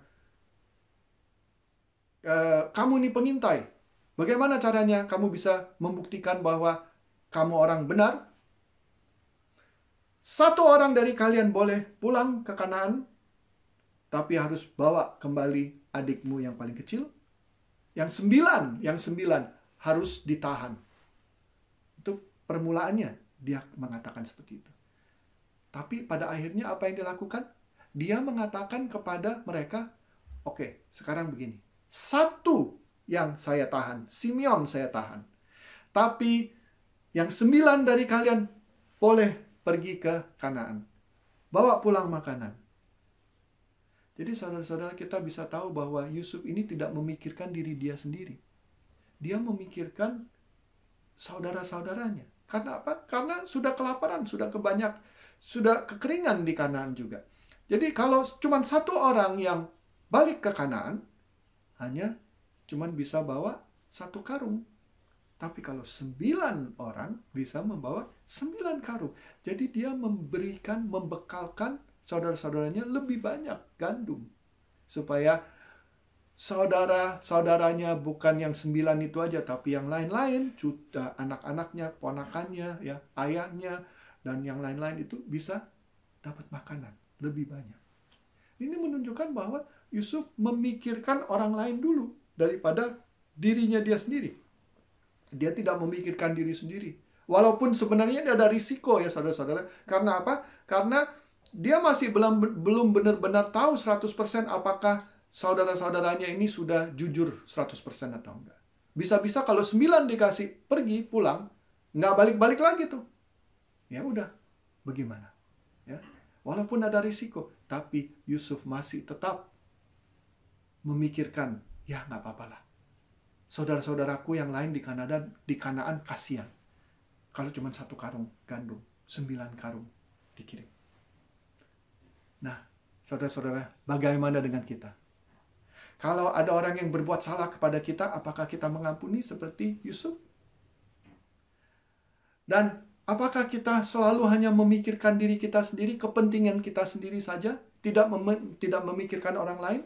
kamu ini pengintai. Bagaimana caranya kamu bisa membuktikan bahwa kamu orang benar? Satu orang dari kalian boleh pulang ke Kanaan, tapi harus bawa kembali adikmu yang paling kecil. Yang sembilan harus ditahan. Itu permulaannya dia mengatakan seperti itu. Tapi pada akhirnya apa yang dilakukan? Dia mengatakan kepada mereka, oke, sekarang begini. Satu yang saya tahan, Simeon saya tahan. Tapi yang 9 dari kalian boleh pergi ke Kanaan. Bawa pulang makanan. Jadi saudara-saudara, kita bisa tahu bahwa Yusuf ini tidak memikirkan diri dia sendiri. Dia memikirkan saudara-saudaranya. Karena apa? Karena sudah kelaparan, sudah kekeringan di Kanaan juga. Jadi kalau cuma satu orang yang balik ke Kanaan, hanya cuma bisa bawa 1 karung. Tapi kalau 9 orang bisa membawa 9 karung. Jadi dia membekalkan saudara-saudaranya lebih banyak gandum. Supaya saudara-saudaranya bukan yang 9 itu aja, tapi yang lain-lain, anak-anaknya, ponakannya, ya, ayahnya, dan yang lain-lain itu bisa dapat makanan. lebih banyak. Ini menunjukkan bahwa Yusuf memikirkan orang lain dulu daripada dirinya dia sendiri. Dia tidak memikirkan diri sendiri. Walaupun sebenarnya dia ada risiko ya saudara-saudara. Karena apa? Karena dia masih belum benar-benar tahu 100% apakah saudara-saudaranya ini sudah jujur 100% atau enggak. Bisa-bisa kalau 9 dikasih pergi pulang, nggak balik-balik lagi tuh. Ya udah, bagaimana? Ya, walaupun ada risiko, tapi Yusuf masih tetap memikirkan, ya nggak apa-apalah. Saudara-saudaraku yang lain di Kanaan kasihan. Kalau cuma 1 karung gandum, 9 karung dikirim. Nah, saudara-saudara, bagaimana dengan kita? Kalau ada orang yang berbuat salah kepada kita, apakah kita mengampuni seperti Yusuf? Dan apakah kita selalu hanya memikirkan diri kita sendiri, kepentingan kita sendiri saja, tidak memikirkan orang lain?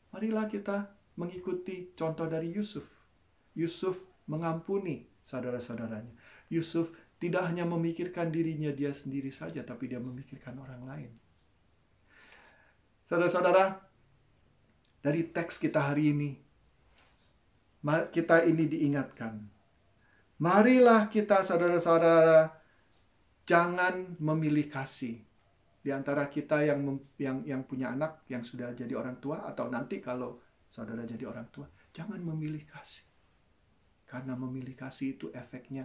Marilah kita mengikuti contoh dari Yusuf. Yusuf mengampuni saudara-saudaranya. Yusuf tidak hanya memikirkan dirinya dia sendiri saja, tapi dia memikirkan orang lain. Saudara-saudara, dari teks kita hari ini, kita ini diingatkan. Marilah kita saudara-saudara, jangan memilih kasih. Di antara kita yang punya anak, yang sudah jadi orang tua, atau nanti kalau saudara jadi orang tua, jangan memilih kasih. Karena memilih kasih itu efeknya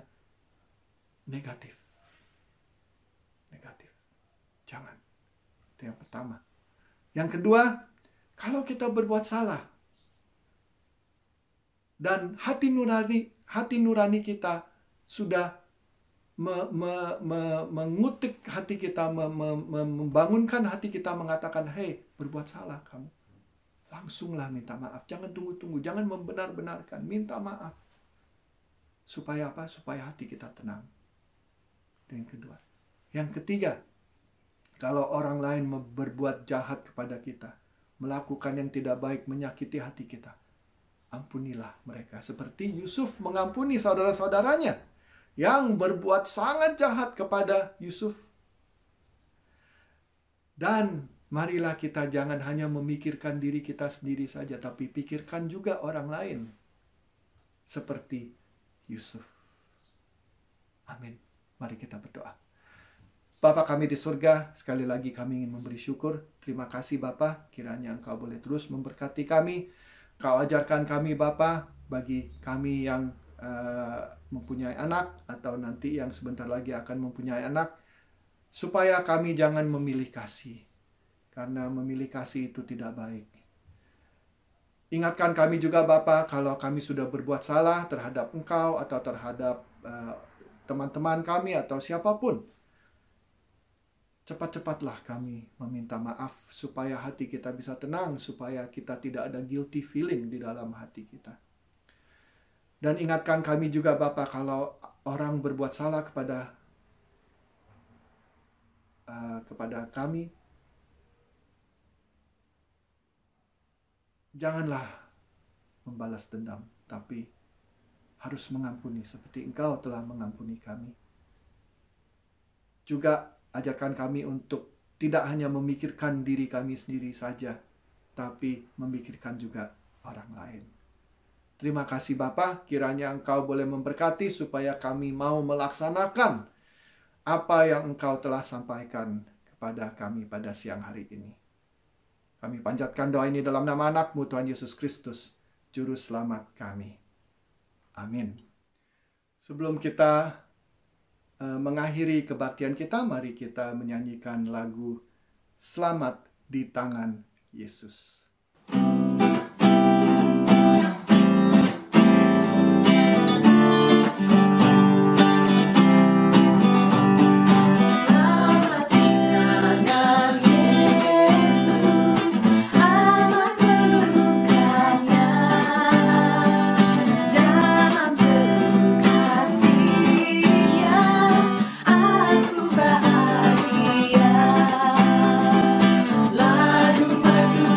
negatif. Negatif. Jangan. Itu yang pertama. Yang kedua, kalau kita berbuat salah dan hati nurani kita sudah mengutik hati kita, membangunkan hati kita mengatakan, "Hei, berbuat salah kamu." Langsunglah minta maaf. Jangan tunggu-tunggu, jangan membenar-benarkan, minta maaf. Supaya apa? Supaya hati kita tenang. Itu yang kedua. Yang ketiga, kalau orang lain berbuat jahat kepada kita, melakukan yang tidak baik, menyakiti hati kita, ampunilah mereka. Seperti Yusuf mengampuni saudara-saudaranya yang berbuat sangat jahat kepada Yusuf. Dan marilah kita jangan hanya memikirkan diri kita sendiri saja, tapi pikirkan juga orang lain. Seperti Yusuf. Amin. Mari kita berdoa. Bapa kami di surga, sekali lagi kami ingin memberi syukur. Terima kasih Bapa, kiranya Engkau boleh terus memberkati kami. Engkau ajarkan kami Bapa, bagi kami yang mempunyai anak, atau nanti yang sebentar lagi akan mempunyai anak, supaya kami jangan memilih kasih. Karena memilih kasih itu tidak baik. Ingatkan kami juga Bapa, kalau kami sudah berbuat salah terhadap Engkau, atau terhadap teman-teman kami, atau siapapun, cepat-cepatlah kami meminta maaf supaya hati kita bisa tenang, supaya kita tidak ada guilty feeling di dalam hati kita. Dan ingatkan kami juga Bapa, kalau orang berbuat salah kepada kami, janganlah membalas dendam, tapi harus mengampuni seperti Engkau telah mengampuni kami. Juga ajarkan kami untuk tidak hanya memikirkan diri kami sendiri saja, tapi memikirkan juga orang lain. Terima kasih Bapa, kiranya Engkau boleh memberkati supaya kami mau melaksanakan apa yang Engkau telah sampaikan kepada kami pada siang hari ini. Kami panjatkan doa ini dalam nama anak-Mu Tuhan Yesus Kristus, Juru Selamat kami. Amin. Sebelum kita mengakhiri kebaktian kita, mari kita menyanyikan lagu Selamat di Tangan Yesus. Lalu madu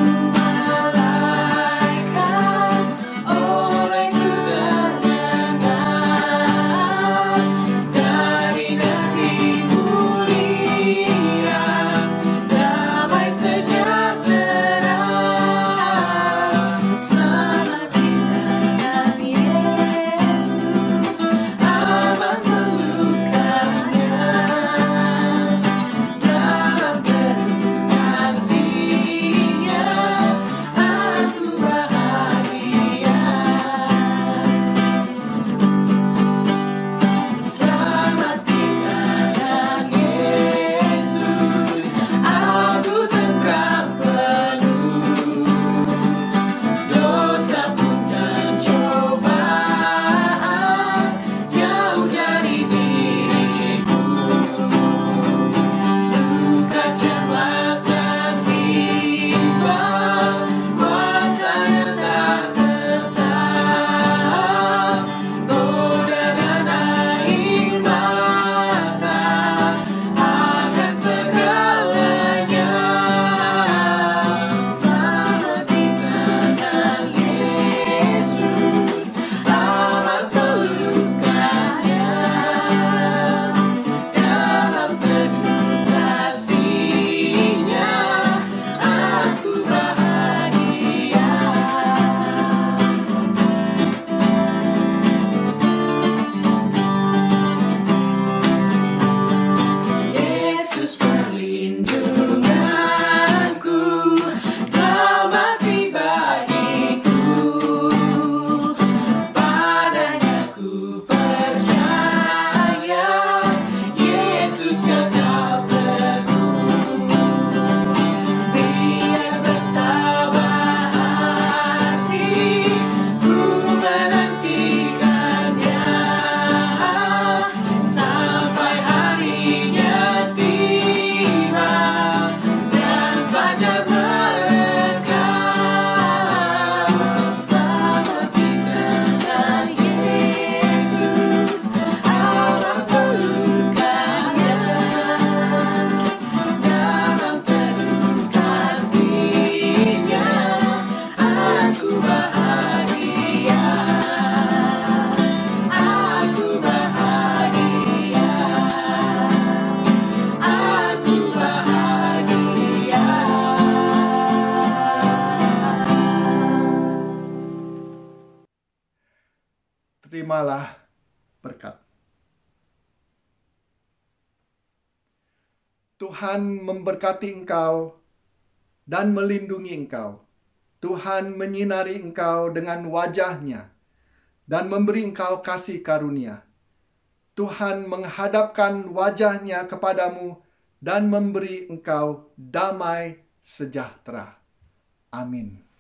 terimalah berkat. Tuhan memberkati engkau dan melindungi engkau. Tuhan menyinari engkau dengan wajah-Nya dan memberi engkau kasih karunia. Tuhan menghadapkan wajah-Nya kepadamu dan memberi engkau damai sejahtera. Amin.